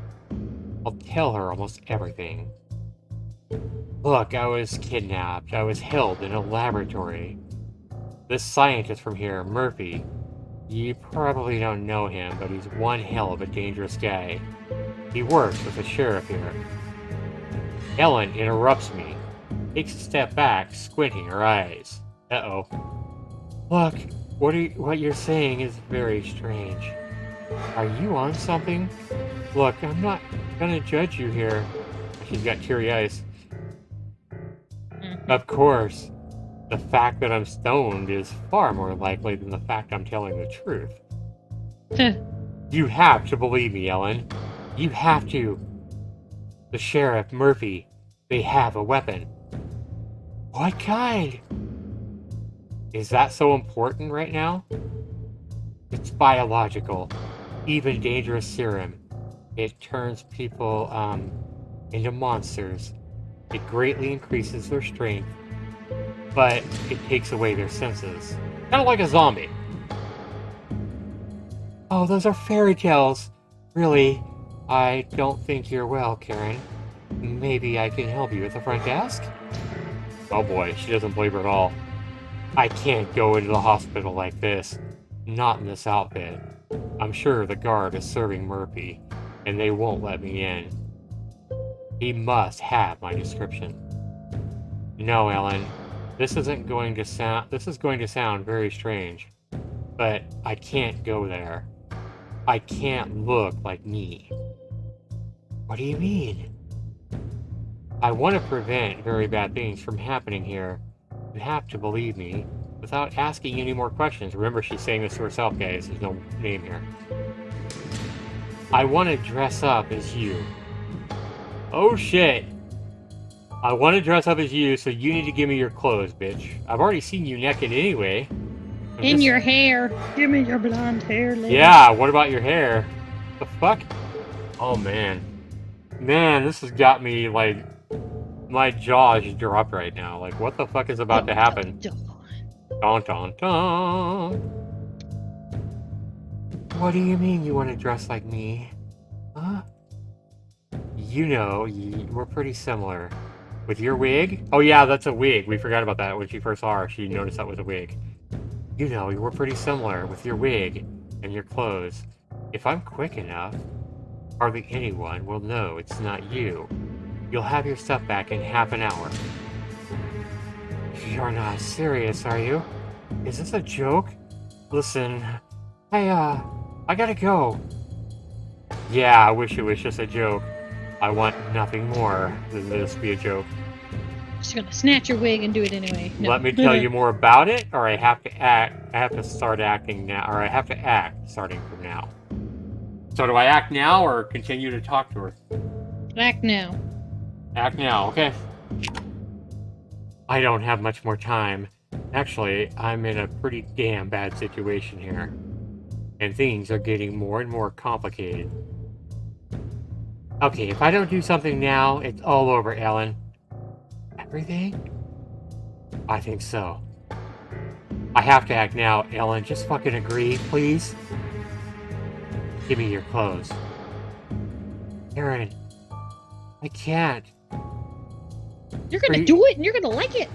A: I'll tell her almost everything. Look, I was kidnapped. I was held in a laboratory. This scientist from here, Murphy, you probably don't know him, but he's one hell of a dangerous guy. He works with the sheriff here. Ellen interrupts me, takes a step back, squinting her eyes. Uh-oh. Look, what you're saying is very strange. Are you on something? Look, I'm not gonna judge you here. She's got teary eyes. Of course. The fact that I'm stoned is far more likely than the fact I'm telling the truth. You have to believe me, Ellen. You have to. The sheriff, Murphy, they have a weapon. What kind? Is that so important right now? It's biological, even dangerous serum. It turns people, into monsters. It greatly increases their strength, but it takes away their senses. Kind of like a zombie. Oh, those are fairy tales. Really, I don't think you're well, Karen. Maybe I can help you at the front desk? Oh boy, she doesn't believe her at all. I can't go into the hospital like this. Not in this outfit. I'm sure the guard is serving Murphy, and they won't let me in. He must have my description. No, Ellen. This is going to sound very strange. But I can't go there. I can't look like me. What do you mean? I want to prevent very bad things from happening here. You have to believe me without asking any more questions. Remember, she's saying this to herself, guys. There's no name here. I want to dress up as you. Oh shit. I want to dress up as you, so you need to give me your clothes, bitch. I've already seen you naked anyway.
B: Your hair. Give me your blonde hair, lady.
A: Yeah, what about your hair? The fuck? Oh man. Man, this has got me, like, my jaw is dropped right now. Like, what the fuck is about to happen? Dun dun dun. What do you mean you want to dress like me? Huh? You know, we're pretty similar. With your wig? Oh yeah, that's a wig. We forgot about that when she first saw her. She noticed that was a wig. You know, we're pretty similar with your wig and your clothes. If I'm quick enough, hardly anyone will know it's not you. You'll have your stuff back in half an hour. You're not serious, are you? Is this a joke? Listen, I gotta go. Yeah, I wish it was just a joke. I want nothing more than this be a joke.
B: She's gonna snatch your wig and do it anyway. No.
A: Let me tell you more about it, or I have to act. I have to start acting now, or I have to act starting from now. So do I act now, or continue to talk to her?
B: Act now.
A: Act now, okay. I don't have much more time. Actually, I'm in a pretty damn bad situation here. And things are getting more and more complicated. Okay, if I don't do something now, it's all over, Ellen. Everything? I think so. I have to act now, Ellen. Just fucking agree, please. Give me your clothes. Karen, I can't.
B: You're gonna do it and you're gonna like it.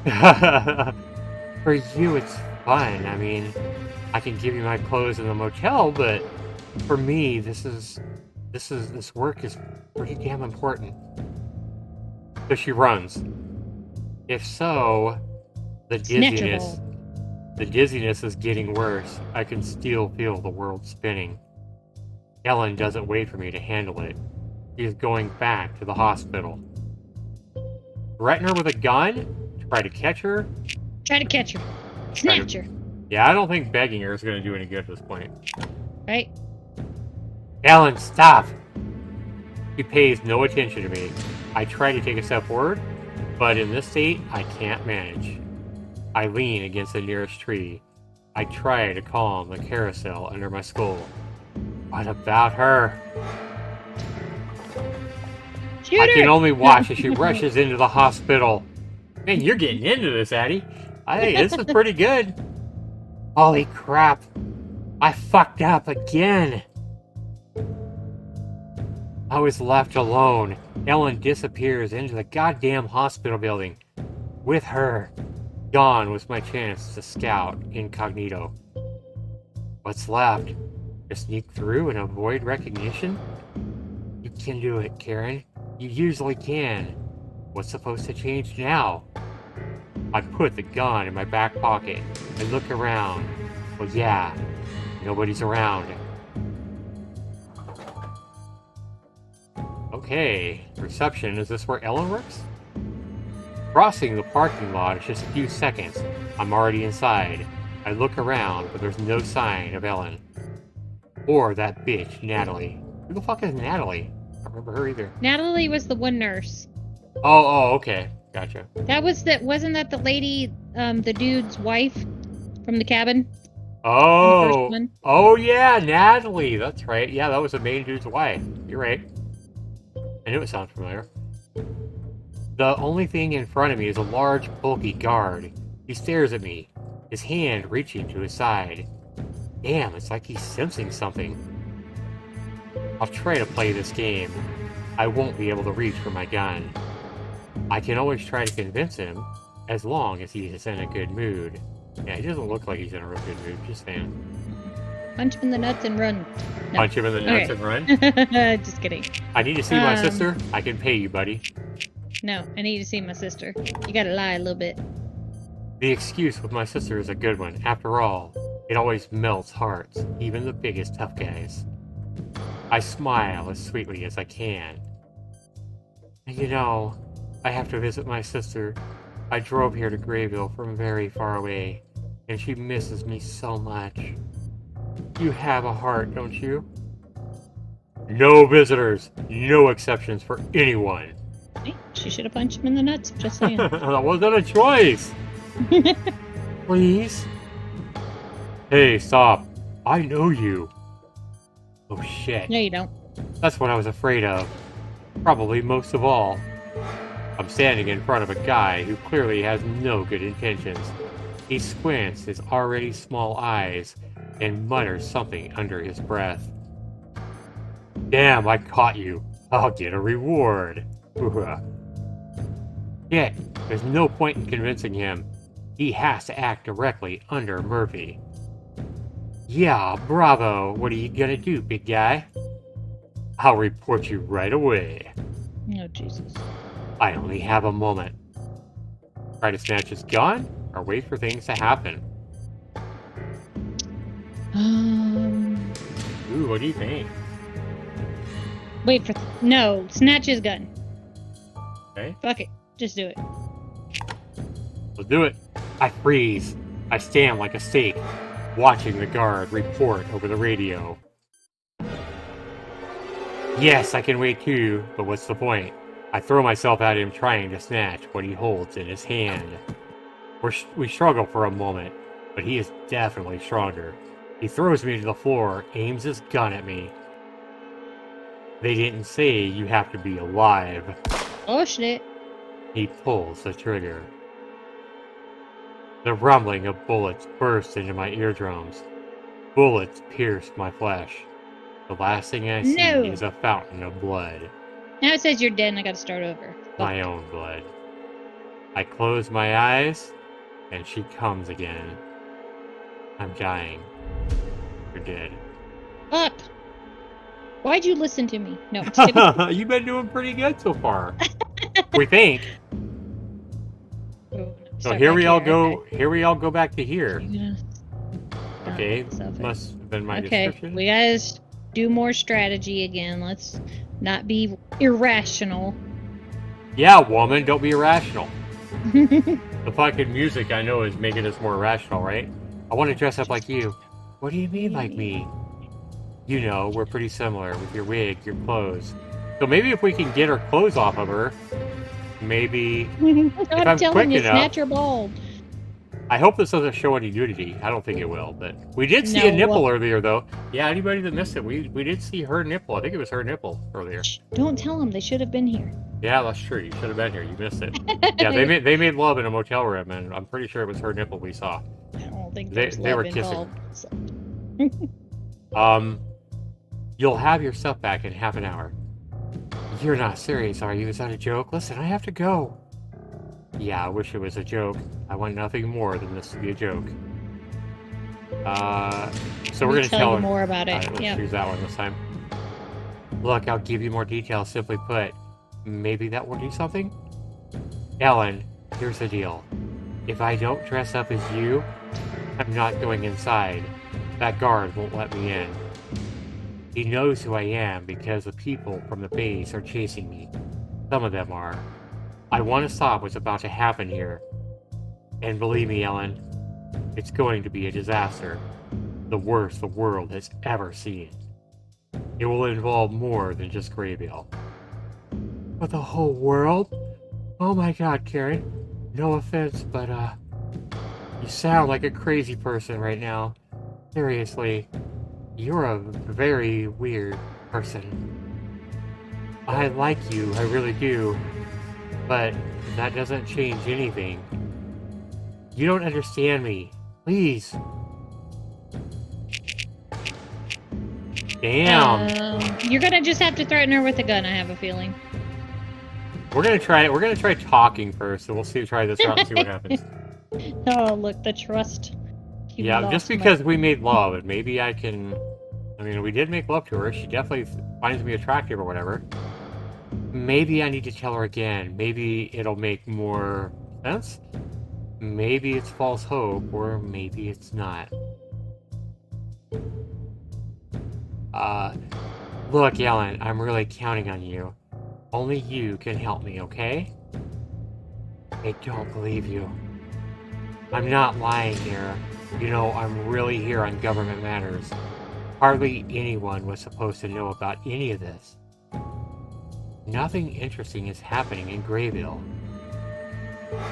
A: For you, it's fun. I mean, I can give you my clothes in the motel, but for me, this work is pretty damn important. So she runs. If so, the dizziness is getting worse. I can still feel the world spinning. Ellen doesn't wait for me to handle it. She is going back to the hospital. Threaten her with a gun? Try to catch her?
B: Try to catch her. Snatch her.
A: Yeah, I don't think begging her is going to do any good at this point.
B: Right?
A: Ellen, stop! She pays no attention to me. I try to take a step forward, but in this state, I can't manage. I lean against the nearest tree. I try to calm the carousel under my skull. What about her?
B: Shoot
A: I
B: her!
A: can only watch as she rushes into the hospital. Man, you're getting into this, Addie. I think this is pretty good. Holy crap. I fucked up again. I was left alone. Ellen disappears into the goddamn hospital building. With her, gone was my chance to scout incognito. What's left? To sneak through and avoid recognition? You can do it, Karen. You usually can. What's supposed to change now? I put the gun in my back pocket and look around. Well, yeah, nobody's around. Okay, reception, is this where Ellen works? Crossing the parking lot is just a few seconds. I'm already inside. I look around, but there's no sign of Ellen. Or that bitch, Natalie. Who the fuck is Natalie? don't remember her either.
B: Natalie was the one nurse.
A: Oh, okay. Gotcha.
B: That was wasn't that the lady, the dude's wife from the cabin? In the first
A: Oh,
B: one?
A: oh yeah, Natalie. That's right. Yeah, that was the main dude's wife. You're right. I knew it sounded familiar. The only thing in front of me is a large, bulky guard. He stares at me, his hand reaching to his side. Damn, it's like he's sensing something. I'll try to play this game. I won't be able to reach for my gun. I can always try to convince him, as long as he is in a good mood. Yeah, he doesn't look like he's in a real good mood, just saying.
B: Punch him in the nuts and run. No.
A: Punch him in the nuts
B: Okay.
A: and run?
B: Just kidding.
A: I need to see my sister. I can pay you, buddy.
B: No, I need to see my sister. You gotta lie a little bit.
A: The excuse with my sister is a good one. After all, it always melts hearts, even the biggest tough guys. I smile as sweetly as I can. You know, I have to visit my sister. I drove here to Grayville from very far away, and she misses me so much. You have a heart, don't you? No visitors, no exceptions for anyone.
B: Hey, she should have punched him in the nuts, just saying.
A: That wasn't a choice. Please? Hey, stop. I know you. Oh shit.
B: No, you don't.
A: That's what I was afraid of. Probably most of all. I'm standing in front of a guy who clearly has no good intentions. He squints his already small eyes and mutters something under his breath. Damn, I caught you. I'll get a reward. Yet, there's no point in convincing him. He has to act directly under Murphy. Yeah, bravo. What are you gonna do, big guy? I'll report you right away.
B: Oh, Jesus.
A: I only have a moment. Try to snatch his gun, or wait for things to happen. Ooh, what do you think?
B: Wait for... No, snatch his gun.
A: Okay,
B: Fuck it. Just do it.
A: let's do it. I freeze. I stand like a stake, watching the guard report over the radio. Yes, I can wait too, but what's the point? I throw myself at him trying to snatch what he holds in his hand. We struggle for a moment, but he is definitely stronger. He throws me to the floor, aims his gun at me. They didn't say you have to be alive.
B: Oh, shit.
A: He pulls the trigger. The rumbling of bullets bursts into my eardrums. Bullets pierce my flesh. The last thing I see
B: No.
A: is a fountain of blood.
B: Now it says you're dead and I gotta start over.
A: My own blood. I close my eyes, and she comes again. I'm dying. You're dead.
B: Fuck! Why'd you listen to me? No, just kidding.
A: You've been doing pretty good so far. We think.
B: Oh, no,
A: So
B: start
A: here
B: back
A: we all
B: here,
A: go.
B: okay.
A: Here we all go back to here.
B: You gonna-
A: Okay,
B: Stop it.
A: must have been my
B: Okay,
A: description.
B: we gotta do more strategy again. Let's not be irrational.
A: Yeah, woman, don't be irrational. The fucking music I know is making us more rational, right? I want to dress up like you. What do you mean like me? You know, we're pretty similar with your wig, your clothes. So maybe if we can get her clothes off of her, maybe...
B: I'm
A: I'm
B: telling
A: quick
B: you,
A: enough-
B: snatch your ball.
A: I hope this doesn't show any nudity. I don't think it will, but... We did see a
B: No,
A: nipple
B: well-
A: earlier, though. Yeah, anybody that missed it, we did see her nipple. I think it was her nipple earlier.
B: Shh, don't tell them. They should have been here.
A: Yeah, that's true. You should have been here. You missed it. Yeah, they made love in a motel room, and I'm pretty sure it was her nipple we saw.
B: I don't think
A: They-
B: there's
A: they were
B: love
A: kissing.
B: involved. So.
A: You'll have your stuff back in half an hour. You're not serious, are you? Is that a joke? Listen, I have to go. Yeah, I wish it was a joke. I want nothing more than this to be a joke. So we're
B: Let me
A: gonna tell
B: you
A: her.
B: more about it.
A: Alright, let's
B: Yeah.
A: choose that one this time. Look, I'll give you more details. Simply put, maybe that will do something. Ellen, here's the deal. If I don't dress up as you, I'm not going inside. That guard won't let me in. He knows who I am because the people from the base are chasing me. Some of them are. I want to stop what's about to happen here. And believe me, Ellen, it's going to be a disaster. The worst the world has ever seen. It will involve more than just Graybill. But the whole world? Oh my god, Karen. No offense, but, you sound like a crazy person right now. Seriously, you're a very weird person. I like you, I really do. But that doesn't change anything. You don't understand me. Please. Damn.
B: You're gonna just have to threaten her with a gun, I have a feeling.
A: We're gonna try it. We're gonna try talking first, and we'll try this route and see what happens.
B: Oh, look, the trust.
A: Yeah, just because we made love, and maybe I can... I mean, we did make love to her. She definitely finds me attractive or whatever. Maybe I need to tell her again. Maybe it'll make more sense. Maybe it's false hope, or maybe it's not. Look, Ellen, I'm really counting on you. Only you can help me, okay? I don't believe you. I'm not lying here. You know, I'm really here on government matters. Hardly anyone was supposed to know about any of this. Nothing interesting is happening in Grayville.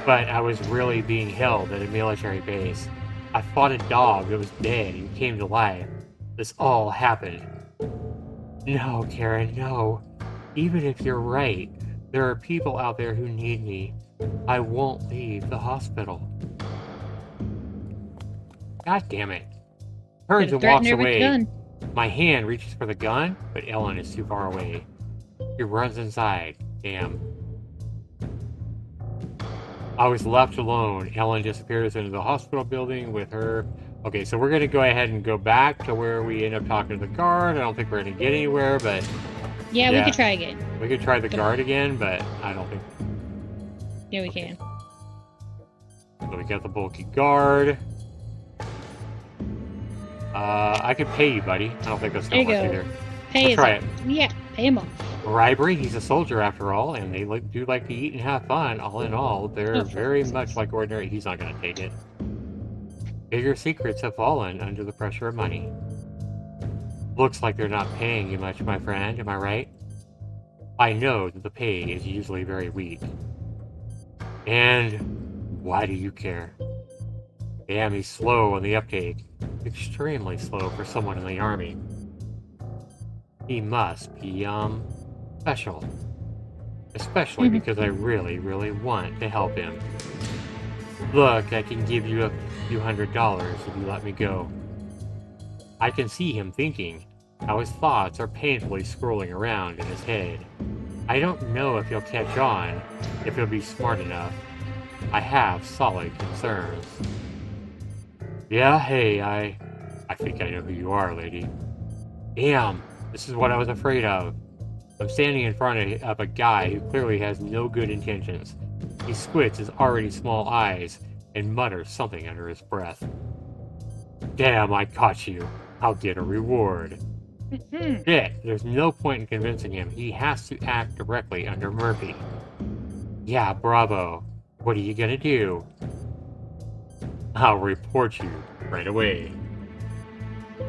A: But I was really being held at a military base. I fought a dog that was dead and came to life. This all happened. No, Karen, no. Even if you're right, there are people out there who need me. I won't leave the hospital. God damn it. Turns and walks away. My hand reaches for the gun, but Ellen is too far away. She runs inside. Damn. I was left alone. Ellen disappears into the hospital building with her. Okay, so we're going to go ahead and go back to where we end up talking to the guard. I don't think we're going to get anywhere, but...
B: Yeah, we could try again.
A: We could try the guard again, but I don't think...
B: Yeah, we can.
A: So we got the bulky guard. I could pay you, buddy. I don't think that's going to work either.
B: Pay
A: try it.
B: Yeah, pay him off.
A: Bribery, he's a soldier after all, and they do like to eat and have fun. All in all, they're very much like ordinary. He's not going to take it. Bigger secrets have fallen under the pressure of money. Looks like they're not paying you much, my friend, am I right? I know that the pay is usually very weak. And why do you care? Damn, he's slow on the uptake. Extremely slow for someone in the army. He must be, special. Especially because I really, really want to help him. Look, I can give you a few $100s if you let me go. I can see him thinking, how his thoughts are painfully scrolling around in his head. I don't know if he'll catch on, if he'll be smart enough. I have solid concerns. Yeah, hey, I think I know who you are, lady. Damn, this is what I was afraid of. I'm standing in front of a guy who clearly has no good intentions. He squints his already small eyes and mutters something under his breath. Damn, I caught you. I'll get a reward. Shit, there's no point in convincing him. He has to act directly under Murphy. Yeah, bravo. What are you gonna do? I'll report you right away.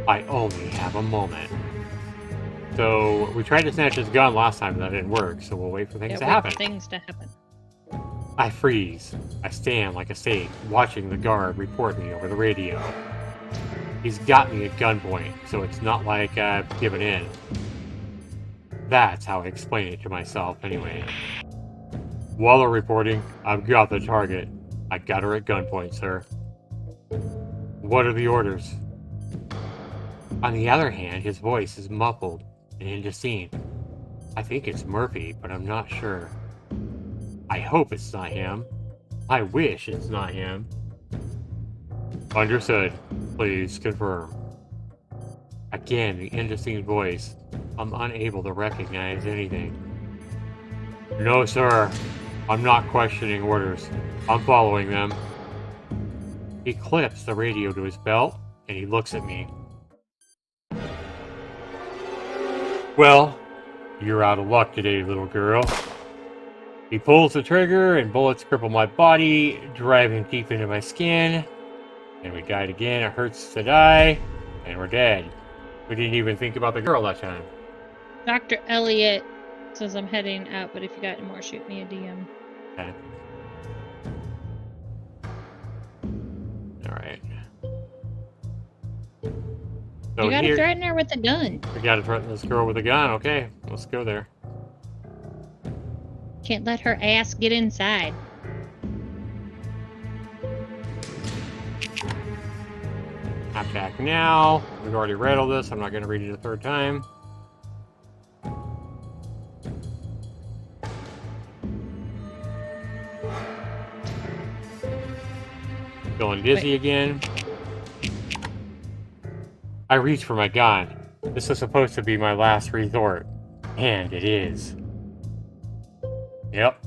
A: I only have a moment. So, we tried to snatch his gun last time, and that didn't work, so we'll wait for things to happen. I freeze. I stand like a saint, watching the guard report me over the radio. He's got me at gunpoint, so it's not like I've given in. That's how I explain it to myself, anyway. Waller reporting, I've got the target. I got her at gunpoint, sir. What are the orders? On the other hand, his voice is muffled and indistinct. I think it's Murphy, but I'm not sure. I hope it's not him. I wish it's not him. Understood. Please confirm. Again, the indistinct voice. I'm unable to recognize anything. No, sir. I'm not questioning orders. I'm following them. He clips the radio to his belt, and he looks at me. Well, you're out of luck today, little girl. He pulls the trigger, and bullets cripple my body, driving deep into my skin. And we died again. It hurts to die, and we're dead. We didn't even think about the girl that time.
B: Dr. Elliot says I'm heading out, but if you got any more, shoot me a DM.
A: Okay. Alright. So
B: You gotta
A: here,
B: threaten her with a gun.
A: we gotta threaten this girl with a gun. Okay, let's go there.
B: Can't let her ass get inside.
A: I'm back now. We've already read all this. I'm not going to read it a third time. Feeling dizzy again. I reach for my gun. This is supposed to be my last resort. And it is. Yep.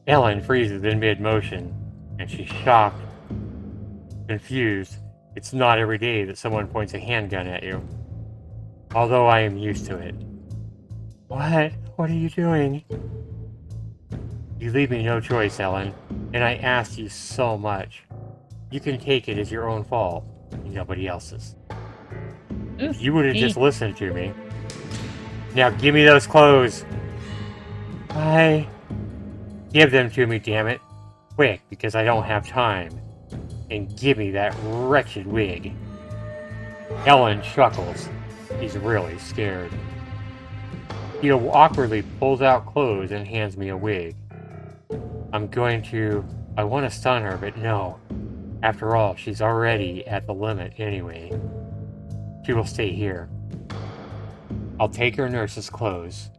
A: Ellen freezes in mid-motion, and she's shocked, confused. It's not every day that someone points a handgun at you. Although I am used to it. What? What are you doing? You leave me no choice, Ellen, and I asked you so much. You can take it as your own fault, nobody else's.
B: Ooh,
A: If you would have just listened to me. Now give me those clothes. Give them to me, damn it. Quick, because I don't have time. And give me that wretched wig. Ellen chuckles. He's really scared. He awkwardly pulls out clothes and hands me a wig. I want to stun her, but no. After all, she's already at the limit anyway. She will stay here. I'll take her nurse's clothes.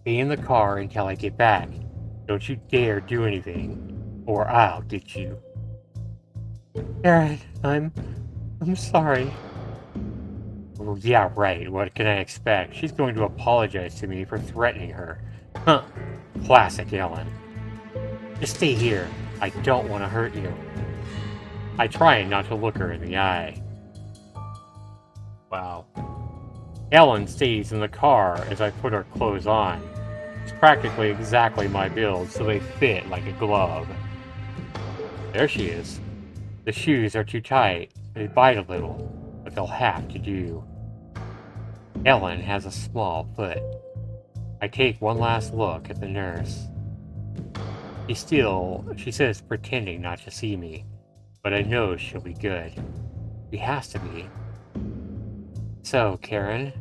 A: Stay in the car until I get back. Don't you dare do anything, or I'll get you. Karen, I'm sorry. Well, yeah, right. What can I expect? She's going to apologize to me for threatening her. Huh. Classic Ellen. Just stay here. I don't want to hurt you. I try not to look her in the eye. Wow. Ellen stays in the car as I put her clothes on. It's practically exactly my build, so they fit like a glove. There she is. The shoes are too tight. They bite a little, but they'll have to do. Ellen has a small foot. I take one last look at the nurse. She says pretending not to see me, but I know she'll be good. She has to be. So, Ellen.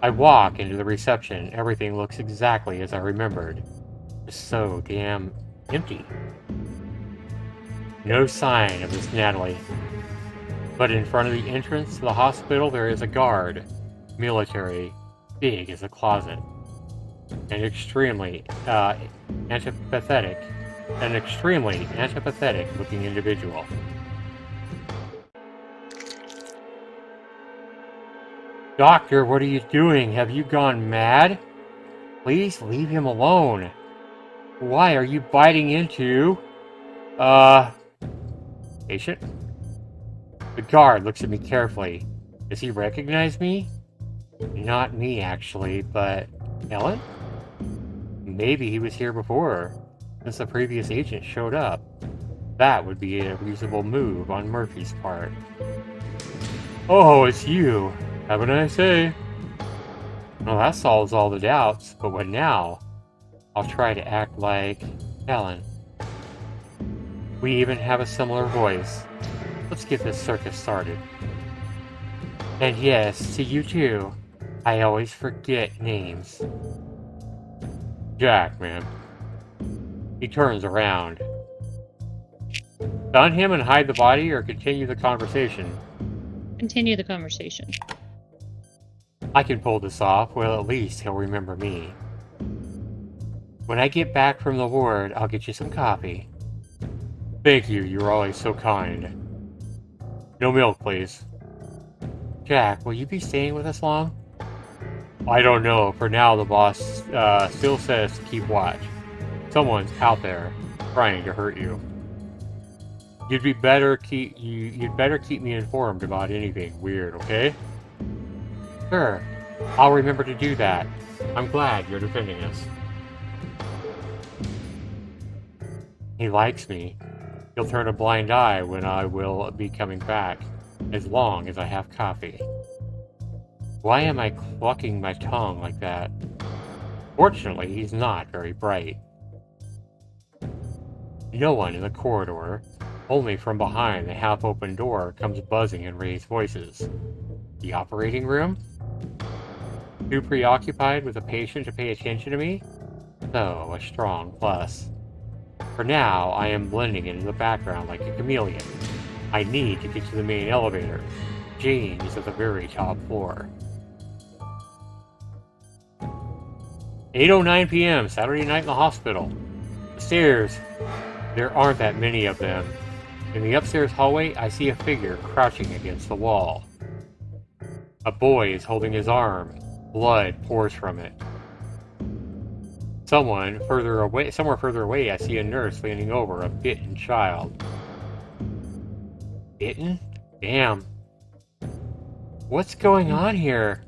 A: I walk into the reception. Everything looks exactly as I remembered. Just so damn empty. No sign of Miss Natalie. But in front of the entrance to the hospital, there is a guard. Military. Big as a closet. An extremely antipathetic looking individual. Doctor, what are you doing? Have you gone mad? Please leave him alone. Why are you biting into... patient? The guard looks at me carefully. Does he recognize me? Not me, actually, but... Ellen? Maybe he was here before, since the previous agent showed up. That would be a reasonable move on Murphy's part. Oh, it's you. Have a nice day. Well, that solves all the doubts, but what now? I'll try to act like Ellen. We even have a similar voice. Let's get this circus started. And yes, to you too. I always forget names. Jack, man. He turns around. Stun him and hide the body, or continue the conversation?
B: Continue the conversation.
A: I can pull this off. Well, at least he'll remember me. When I get back from the ward, I'll get you some coffee. Thank you. You're always so kind. No milk, please. Jack, will you be staying with us long? I don't know. For now, the boss still says to keep watch. Someone's out there trying to hurt you. You'd better keep me informed about anything weird, okay? Sure. I'll remember to do that. I'm glad you're defending us. He likes me. He'll turn a blind eye when I will be coming back. as long as I have coffee. Why am I clucking my tongue like that? Fortunately, he's not very bright. No one in the corridor. Only from behind the half-open door comes buzzing in raised voices. The operating room? Too preoccupied with a patient to pay attention to me? So, a strong plus. For now, I am blending into the background like a chameleon. I need to get to the main elevator. Jane is at the very top floor. 8:09 p.m., Saturday night in the hospital. The stairs. There aren't that many of them. In the upstairs hallway, I see a figure crouching against the wall. A boy is holding his arm. Blood pours from it. Somewhere further away, I see a nurse leaning over a bitten child. Bitten? Damn. What's going on here?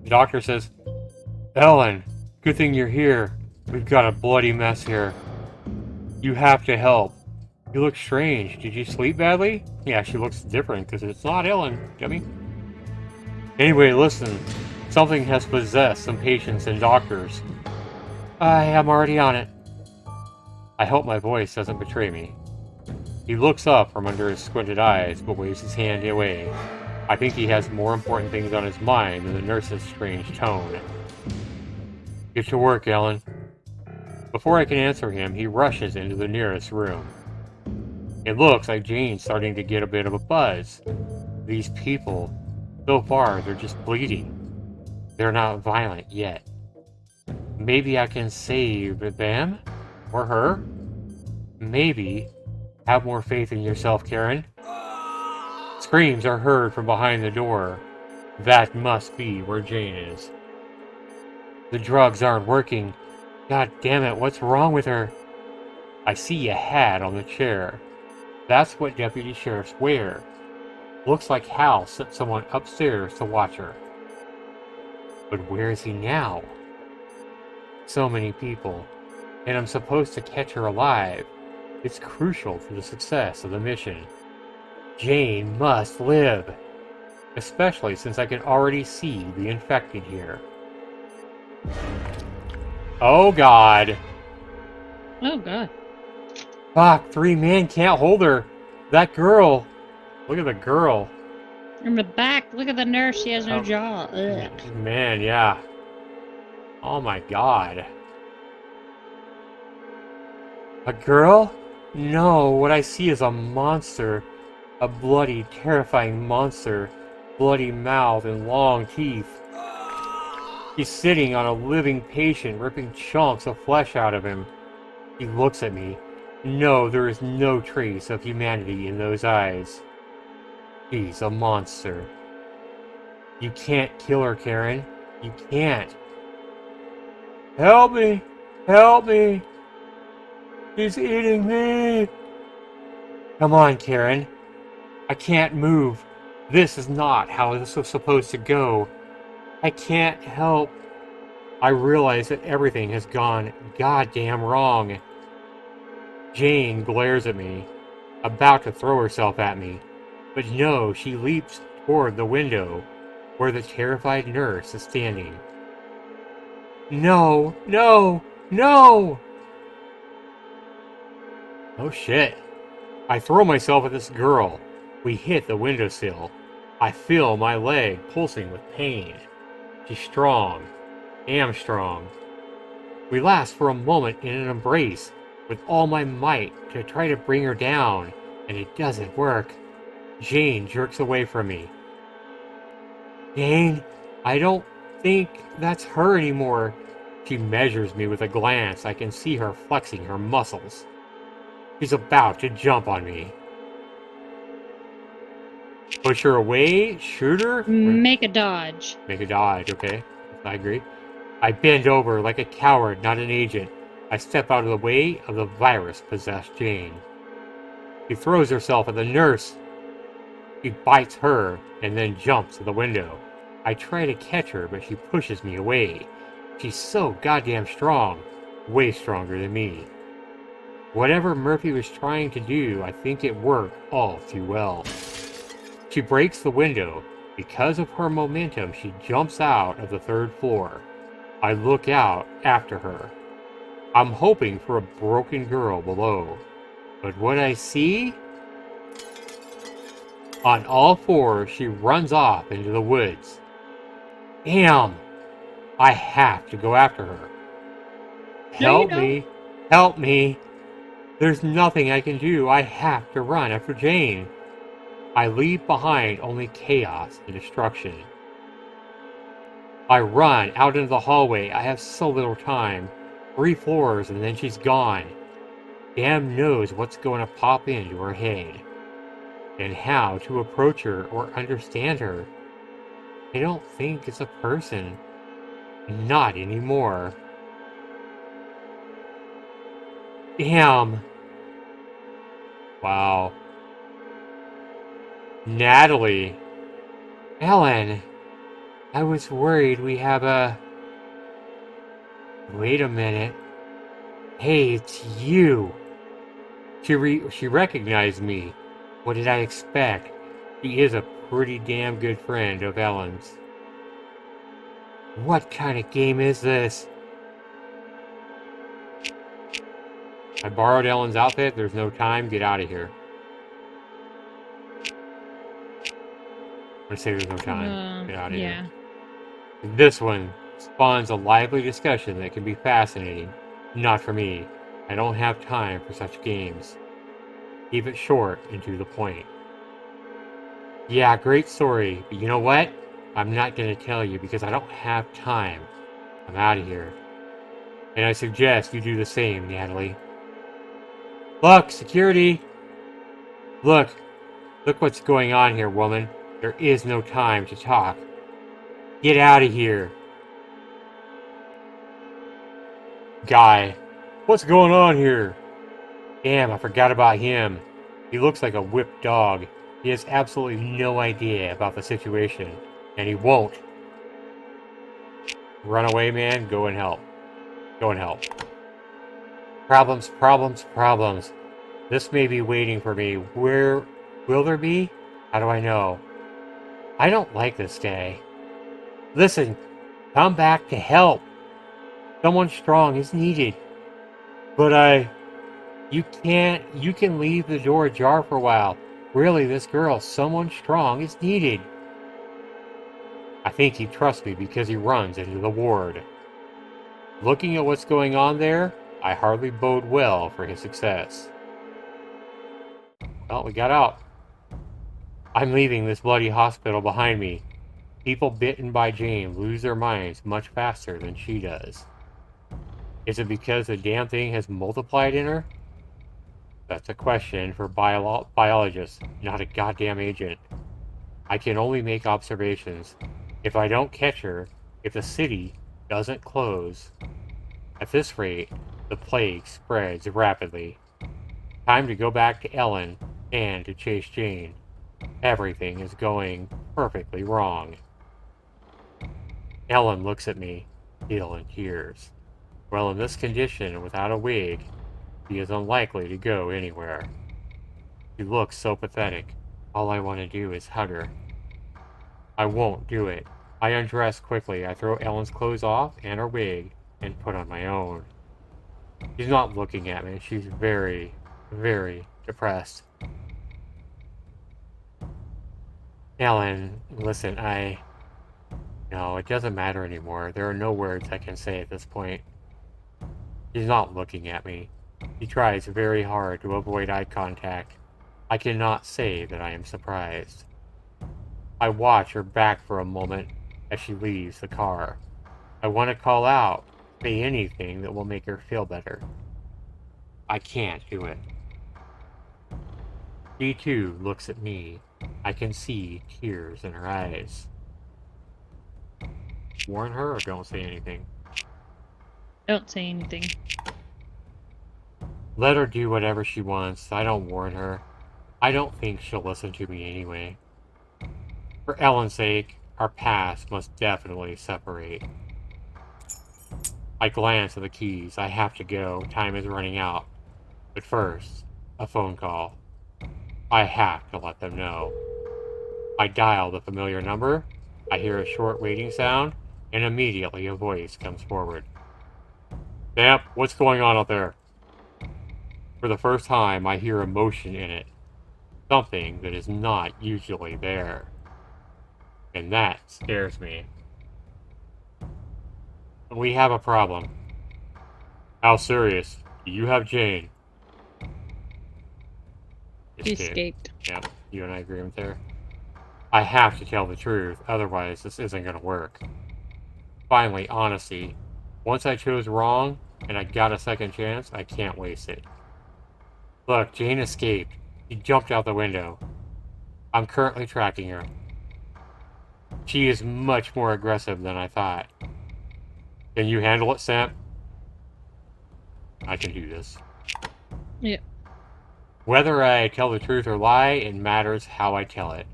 A: The doctor says, Ellen, good thing you're here. We've got a bloody mess here. You have to help. You look strange. Did you sleep badly? Yeah, she looks different because it's not Ellen, dummy. Anyway, listen. Something has possessed some patients and doctors. I am already on it. I hope my voice doesn't betray me. He looks up from under his squinted eyes, but waves his hand away. I think he has more important things on his mind than the nurse's strange tone. Get to work, Ellen. Before I can answer him, he rushes into the nearest room. It looks like Jane's starting to get a bit of a buzz. These people, so far, they're just bleeding. They're not violent yet. Maybe I can save them? Or her? Maybe. Have more faith in yourself, Karen. Screams are heard from behind the door. That must be where Jane is. The drugs aren't working. God damn it, what's wrong with her? I see a hat on the chair. That's what deputy sheriffs wear. Looks like Hal sent someone upstairs to watch her. But where is he now? So many people, and I'm supposed to catch her alive. It's crucial to the success of the mission. Jane must live, especially since I can already see the infected here. Oh God.
B: Oh God.
A: Fuck, 3 men can't hold her. That girl. Look at the girl.
B: In the back, look at the nurse. She has no jaw. Ugh.
A: Man, yeah. Oh my God. A girl? No, what I see is a monster. A bloody, terrifying monster. Bloody mouth and long teeth. He's sitting on a living patient, ripping chunks of flesh out of him. He looks at me. No, there is no trace of humanity in those eyes. He's a monster. You can't kill her, Karen. You can't. Help me! Help me! He's eating me! Come on, Karen. I can't move. This is not how this was supposed to go. I can't help. I realize that everything has gone goddamn wrong. Jane glares at me, about to throw herself at me. But no, she leaps toward the window, where the terrified nurse is standing. No! No! No! Oh shit. I throw myself at this girl. We hit the windowsill. I feel my leg pulsing with pain. She's strong. Am strong. We last for a moment in an embrace with all my might to try to bring her down, and it doesn't work. Jane jerks away from me. Jane, I don't think that's her anymore. She measures me with a glance. I can see her flexing her muscles. She's about to jump on me. Push her away? Shoot her?
B: Make a dodge.
A: Make a dodge, okay. I agree. I bend over like a coward, not an agent. I step out of the way of the virus-possessed Jane. She throws herself at the nurse. She bites her and then jumps to the window. I try to catch her, but she pushes me away. She's so goddamn strong. Way stronger than me. Whatever Murphy was trying to do, I think it worked all too well. She breaks the window. Because of her momentum, she jumps out of the 3rd floor. I look out after her. I'm hoping for a broken girl below. But what I see? On all fours, she runs off into the woods. Damn! I have to go after her.
B: No, you
A: Help
B: don't.
A: me! Help me! There's nothing I can do. I have to run after Jane. I leave behind only chaos and destruction. I run out into the hallway. I have so little time. 3 floors and then she's gone. Damn knows what's going to pop into her head. And how to approach her or understand her. I don't think it's a person. Not anymore. Damn. Wow. Natalie. Ellen. I was worried we have a... Wait a minute. Hey, it's you. She recognized me. What did I expect? She is a pretty damn good friend of Ellen's. What kind of game is this? I borrowed Ellen's outfit. There's no time. Get out of here. I'm gonna say there's no time. Get out of
B: Yeah.
A: here. This one spawns a lively discussion that can be fascinating. Not for me. I don't have time for such games. Keep it short and to the point. Yeah, great story, but you know what? I'm not going to tell you because I don't have time. I'm out of here. And I suggest you do the same, Natalie. Look, security! Look what's going on here, woman. There is no time to talk. Get out of here. Guy, what's going on here? Damn, I forgot about him. He looks like a whipped dog. He has absolutely no idea about the situation, and he won't. Run away, man. Go and help. Go and help. Problems, problems, problems. This may be waiting for me. Where will there be? How do I know? I don't like this guy. Listen, come back to help. Someone strong is needed. But you can leave the door ajar for a while. Really, this girl, someone strong is needed. I think he trusts me because he runs into the ward. Looking at what's going on there, I hardly bode well for his success. Well, we got out. I'm leaving this bloody hospital behind me. People bitten by Jane lose their minds much faster than she does. Is it because the damn thing has multiplied in her? That's a question for biologists, not a goddamn agent. I can only make observations. If I don't catch her, if the city doesn't close, at this rate, the plague spreads rapidly. Time to go back to Ellen and to chase Jane. Everything is going perfectly wrong. Ellen looks at me, still in tears. Well, in this condition and without a wig, she is unlikely to go anywhere. She looks so pathetic. All I want to do is hug her. I won't do it. I undress quickly. I throw Ellen's clothes off and her wig and put on my own. She's not looking at me. She's very, very depressed. Ellen, listen, No, it doesn't matter anymore. There are no words I can say at this point. She's not looking at me. She tries very hard to avoid eye contact. I cannot say that I am surprised. I watch her back for a moment as she leaves the car. I want to call out, say anything that will make her feel better. I can't do it. She too looks at me. I can see tears in her eyes. Warn her or don't say anything?
B: Don't say anything.
A: Let her do whatever she wants. I don't warn her. I don't think she'll listen to me anyway. For Ellen's sake, our paths must definitely separate. I glance at the keys. I have to go. Time is running out. But first, a phone call. I have to let them know. I dial the familiar number. I hear a short waiting sound, and immediately a voice comes forward. Vamp, what's going on out there? For the first time, I hear emotion in it. Something that is not usually there. And that scares me. We have a problem. How serious? Do you have Jane?
B: She
A: Just kidding.
B: escaped.
A: Yeah, you and I agreement there. I have to tell the truth, otherwise this isn't gonna work. Finally, honesty. Once I chose wrong, and I got a second chance, I can't waste it. Look, Jane escaped. She jumped out the window. I'm currently tracking her. She is much more aggressive than I thought. Can you handle it, Sam? I can do this.
B: Yeah.
A: Whether I tell the truth or lie, it matters how I tell it.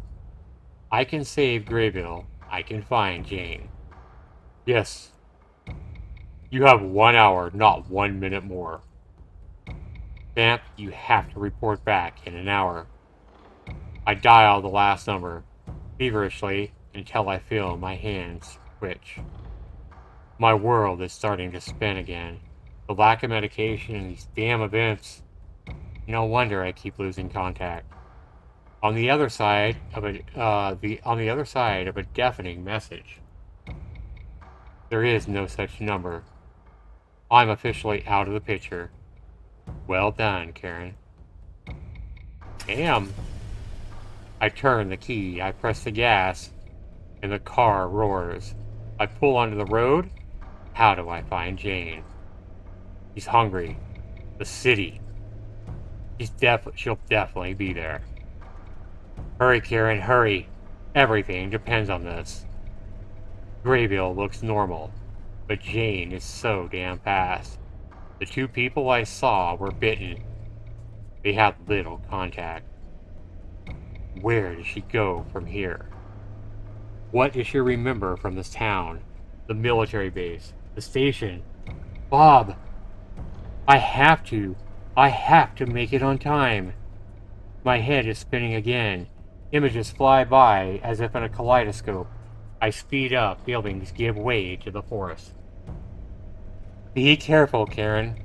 A: I can save Grayville. I can find Jane. Yes. You have 1 hour, not 1 minute more. Vamp, you have to report back in an hour. I dial the last number, feverishly, until I feel my hands twitch. My world is starting to spin again. The lack of medication and these damn events. No wonder I keep losing contact. On the other side of a deafening message. There is no such number. I'm officially out of the picture. Well done, Karen. Damn. I turn the key, I press the gas, and the car roars. I pull onto the road. How do I find Jane? She's hungry. The city. She'll definitely be there. Hurry, Karen, hurry. Everything depends on this. Grayville looks normal, but Jane is so damn fast. The two people I saw were bitten. They had little contact. Where does she go from here? What does she remember from this town? The military base? The station? Bob! I have to! I have to make it on time! My head is spinning again. Images fly by as if in a kaleidoscope. I speed up, buildings give way to the forest. Be careful, Karen.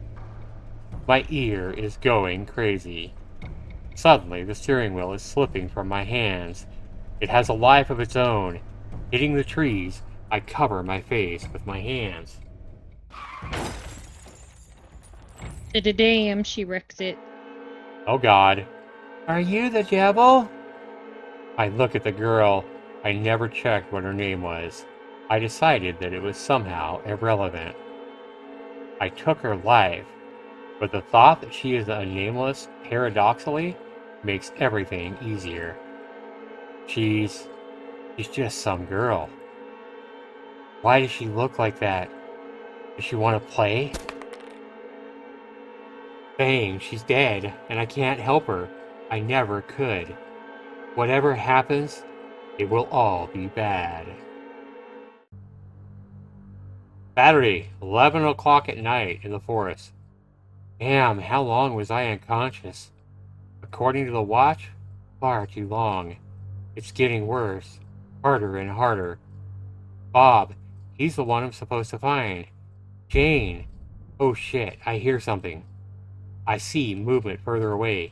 A: My ear is going crazy. Suddenly, the steering wheel is slipping from my hands. It has a life of its own. Hitting the trees, I cover my face with my hands.
B: Damn, she wrecked it.
A: Oh God. Are you the devil? I look at the girl. I never checked what her name was. I decided that it was somehow irrelevant. I took her life, but the thought that she is a nameless, paradoxically, makes everything easier. She's just some girl. Why does she look like that? Does she want to play? Bang, she's dead, and I can't help her. I never could. Whatever happens, it will all be bad. Saturday, 11 o'clock at night in the forest. Damn, how long was I unconscious? According to the watch, far too long. It's getting worse, harder and harder. Bob, he's the one I'm supposed to find. Jane. Oh shit, I hear something. I see movement further away.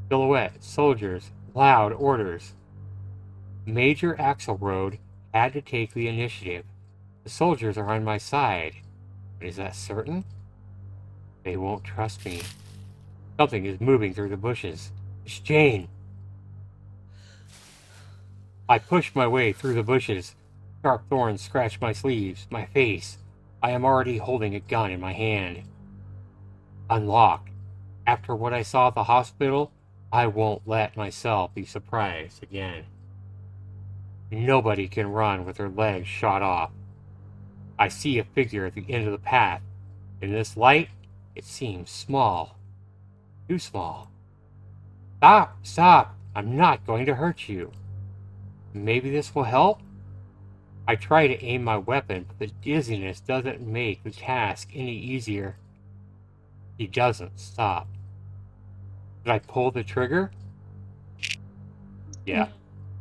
A: Silhouette, soldiers, loud orders. Major Axelrod had to take the initiative. The soldiers are on my side. But is that certain? They won't trust me. Something is moving through the bushes. It's Jane. I push my way through the bushes. Sharp thorns scratch my sleeves, my face. I am already holding a gun in my hand. Unlocked. After what I saw at the hospital, I won't let myself be surprised again. Nobody can run with their legs shot off. I see a figure at the end of the path. In this light, it seems small. Too small. Stop! Stop! I'm not going to hurt you. Maybe this will help? I try to aim my weapon, but the dizziness doesn't make the task any easier. He doesn't stop. Did I pull the trigger? Yeah.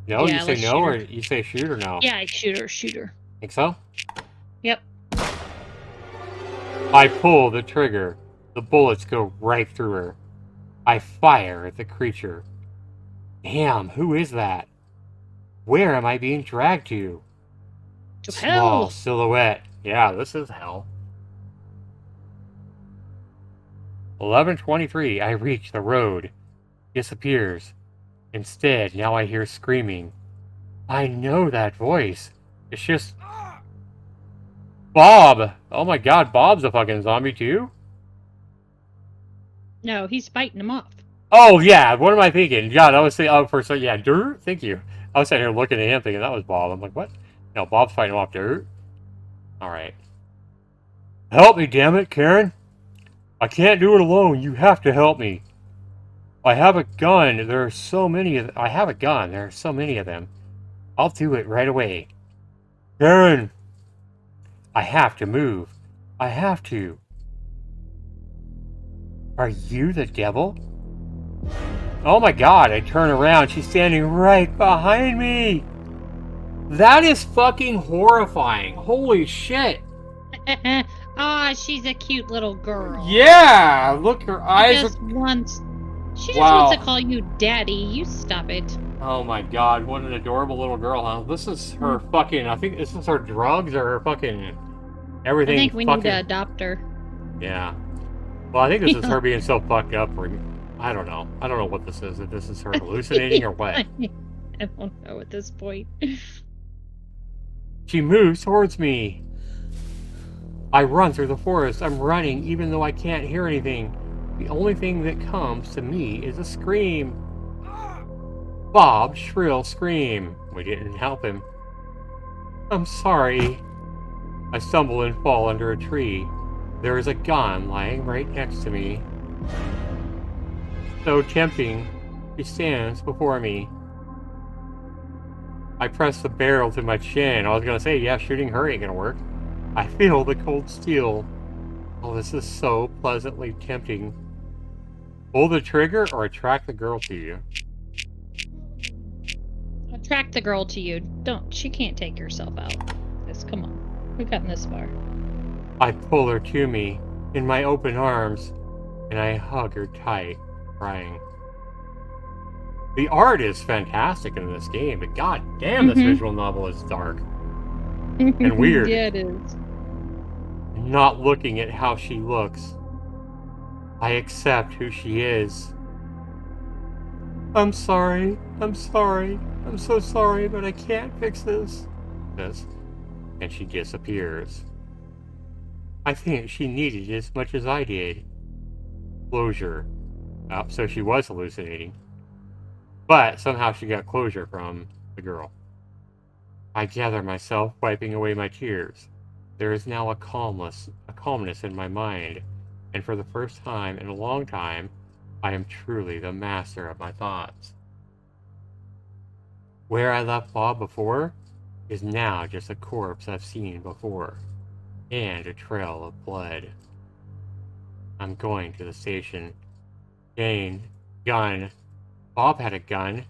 A: No, you
B: Yeah,
A: say
B: let's
A: no,
B: shoot
A: or
B: her.
A: you say shoot or no?
B: Yeah, shoot her.
A: Think so?
B: Yep.
A: I pull the trigger. The bullets go right through her. I fire at the creature. Damn, who is that? Where am I being dragged to?
B: To
A: Small
B: hell!
A: silhouette. Yeah, this is hell. 11:23. I reach the road. Disappears. Instead, now I hear screaming. I know that voice. It's just Bob. Oh my god, Bob's a fucking zombie too?
B: No, he's fighting him off.
A: Oh yeah, what am I thinking? God, I was saying, oh, for a second, yeah, Dirt. Thank you. I was sitting here looking at him thinking that was Bob. I'm like, what? No, Bob's fighting off Dirt. All right. Help me, damn it, Karen. I can't do it alone. You have to help me. I have a gun. There are so many of. I have a gun. There are so many of them. I'll do it right away. Karen, I have to move. I have to. Are you the devil? Oh my god, I turn around. She's standing right behind me. That is fucking horrifying. Holy shit.
B: Ah, she's a cute little girl.
A: Yeah, look, her eyes are...
B: She just
A: Wow.
B: wants to call you daddy. You stop it.
A: Oh my god, what an adorable little girl, huh? This is her fucking... I think this is her drugs or her fucking... Everything.
B: I think we
A: fucking...
B: need to adopt her.
A: Yeah. Well, I think this is her being so fucked up. Or... I don't know. I don't know what this is. If this is her hallucinating or what.
B: I don't know at this point.
A: She moves towards me. I run through the forest. I'm running even though I can't hear anything. The only thing that comes to me is a scream. Bob's shrill scream. We didn't help him. I'm sorry. I stumble and fall under a tree. There is a gun lying right next to me. So tempting, she stands before me. I press the barrel to my chin. I was gonna say, yeah, shooting her ain't gonna work. I feel the cold steel. Oh, this is so pleasantly tempting. Pull the trigger or attract the girl to you?
B: Attract the girl to you. She can't take herself out. Come on. We've gotten this far.
A: I pull her to me in my open arms, and I hug her tight, crying. The art is fantastic in this game, but god damn, this visual novel is dark. And weird.
B: Yeah, it is.
A: Not looking at how she looks. I accept who she is. I'm sorry. I'm sorry. I'm so sorry, but I can't fix this. And she disappears. I think she needed it as much as I did. Closure. Oh, so she was hallucinating. But somehow she got closure from the girl. I gather myself, wiping away my tears. There is now a calmness in my mind, and for the first time in a long time, I am truly the master of my thoughts. Where I left Bob before is now just a corpse I've seen before, and a trail of blood. I'm going to the station. Jane, gun. Bob had a gun.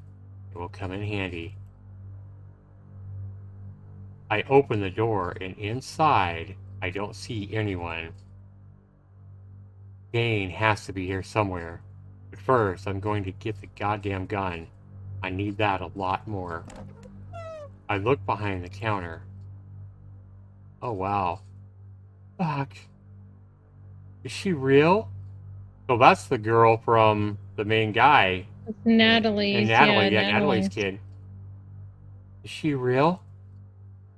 A: It will come in handy. I open the door, and inside, I don't see anyone. Jane has to be here somewhere. But first, I'm going to get the goddamn gun. I need that a lot more. I look behind the counter. Oh, wow. Fuck. Is she real? So that's the girl from the main guy.
B: It's Natalie's.
A: And Natalie, yeah, Natalie's kid. Is she real?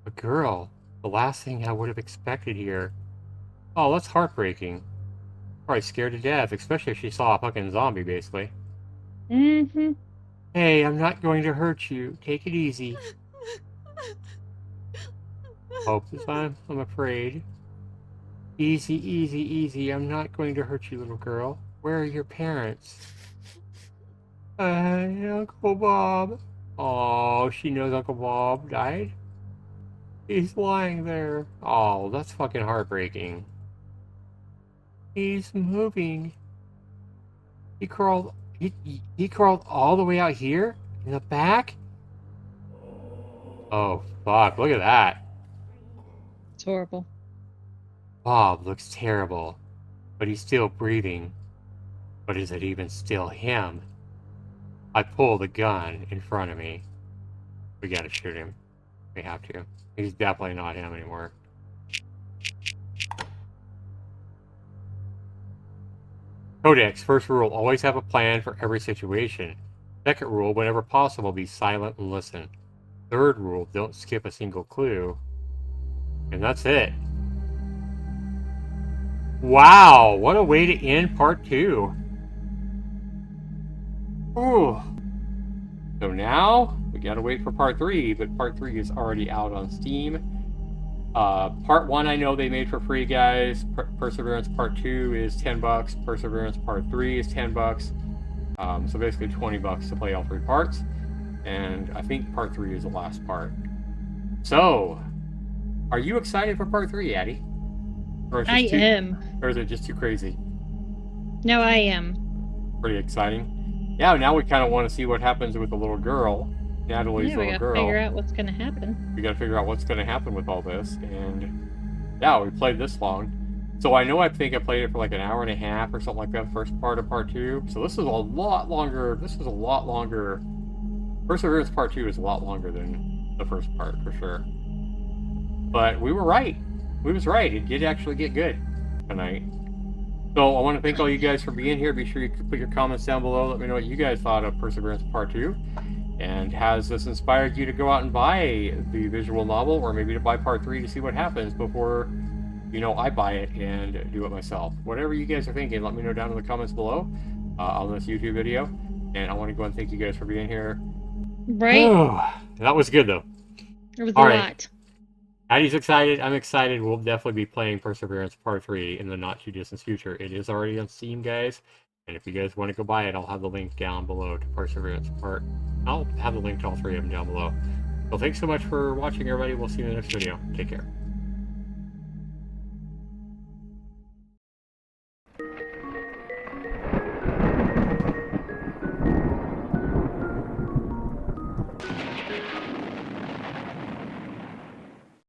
A: A girl. The last thing I would have expected here. Oh, that's heartbreaking. Probably scared to death, especially if she saw a fucking zombie, basically.
B: Mm-hmm.
A: Hey, I'm not going to hurt you. Take it easy. Hope this time, I'm afraid. Easy, easy, easy. I'm not going to hurt you, little girl. Where are your parents? Uncle Bob. Oh, she knows Uncle Bob died? He's lying there. Oh, that's fucking heartbreaking. He's moving. He crawled all the way out here? In the back? Oh, fuck. Look at that.
B: It's horrible.
A: Bob looks terrible, but he's still breathing. But is it even still him? I pull the gun in front of me. We gotta shoot him. We have to. He's definitely not him anymore. Codex, first rule, always have a plan for every situation. Second rule, whenever possible, be silent and listen. Third rule, don't skip a single clue. And that's it. Wow, what a way to end part 2. Ooh. So now, we gotta wait for part 3, but part 3 is already out on Steam. Part 1 I know they made for free, guys. Perseverance Part 2 is $10. Perseverance Part 3 is $10. So basically $20 to play all 3 parts. And I think Part 3 is the last part. So, are you excited for Part 3, Addie?
B: I am.
A: Or is it just too crazy?
B: No, I am.
A: Pretty exciting. Yeah, now we kind of want to see what happens with the little girl. Natalie's little girl.
B: We gotta figure out what's gonna happen.
A: We gotta figure out what's gonna happen with all this. And yeah, we played this long. So I know I think I played it for like an hour and a half or something like that, the first part of part 2. So this is a lot longer. Perseverance Part 2 is a lot longer than the first part, for sure. But we were right. We was right. It did actually get good tonight. So I want to thank all you guys for being here. Be sure you put your comments down below. Let me know what you guys thought of Perseverance Part 2. And has this inspired you to go out and buy the visual novel, or maybe to buy Part 3 to see what happens before, I buy it and do it myself? Whatever you guys are thinking, let me know down in the comments below on this YouTube video. And I want to go and thank you guys for being here.
B: Right?
A: That was good, though.
B: It was a lot.
A: Addie's excited. I'm excited. We'll definitely be playing Perseverance Part 3 in the not-too-distant future. It is already on Steam, guys. And if you guys want to go buy it, I'll have the link down below to Perseverance Part. I'll have the link to all 3 of them down below. So thanks so much for watching, everybody. We'll see you in the next video. Take care.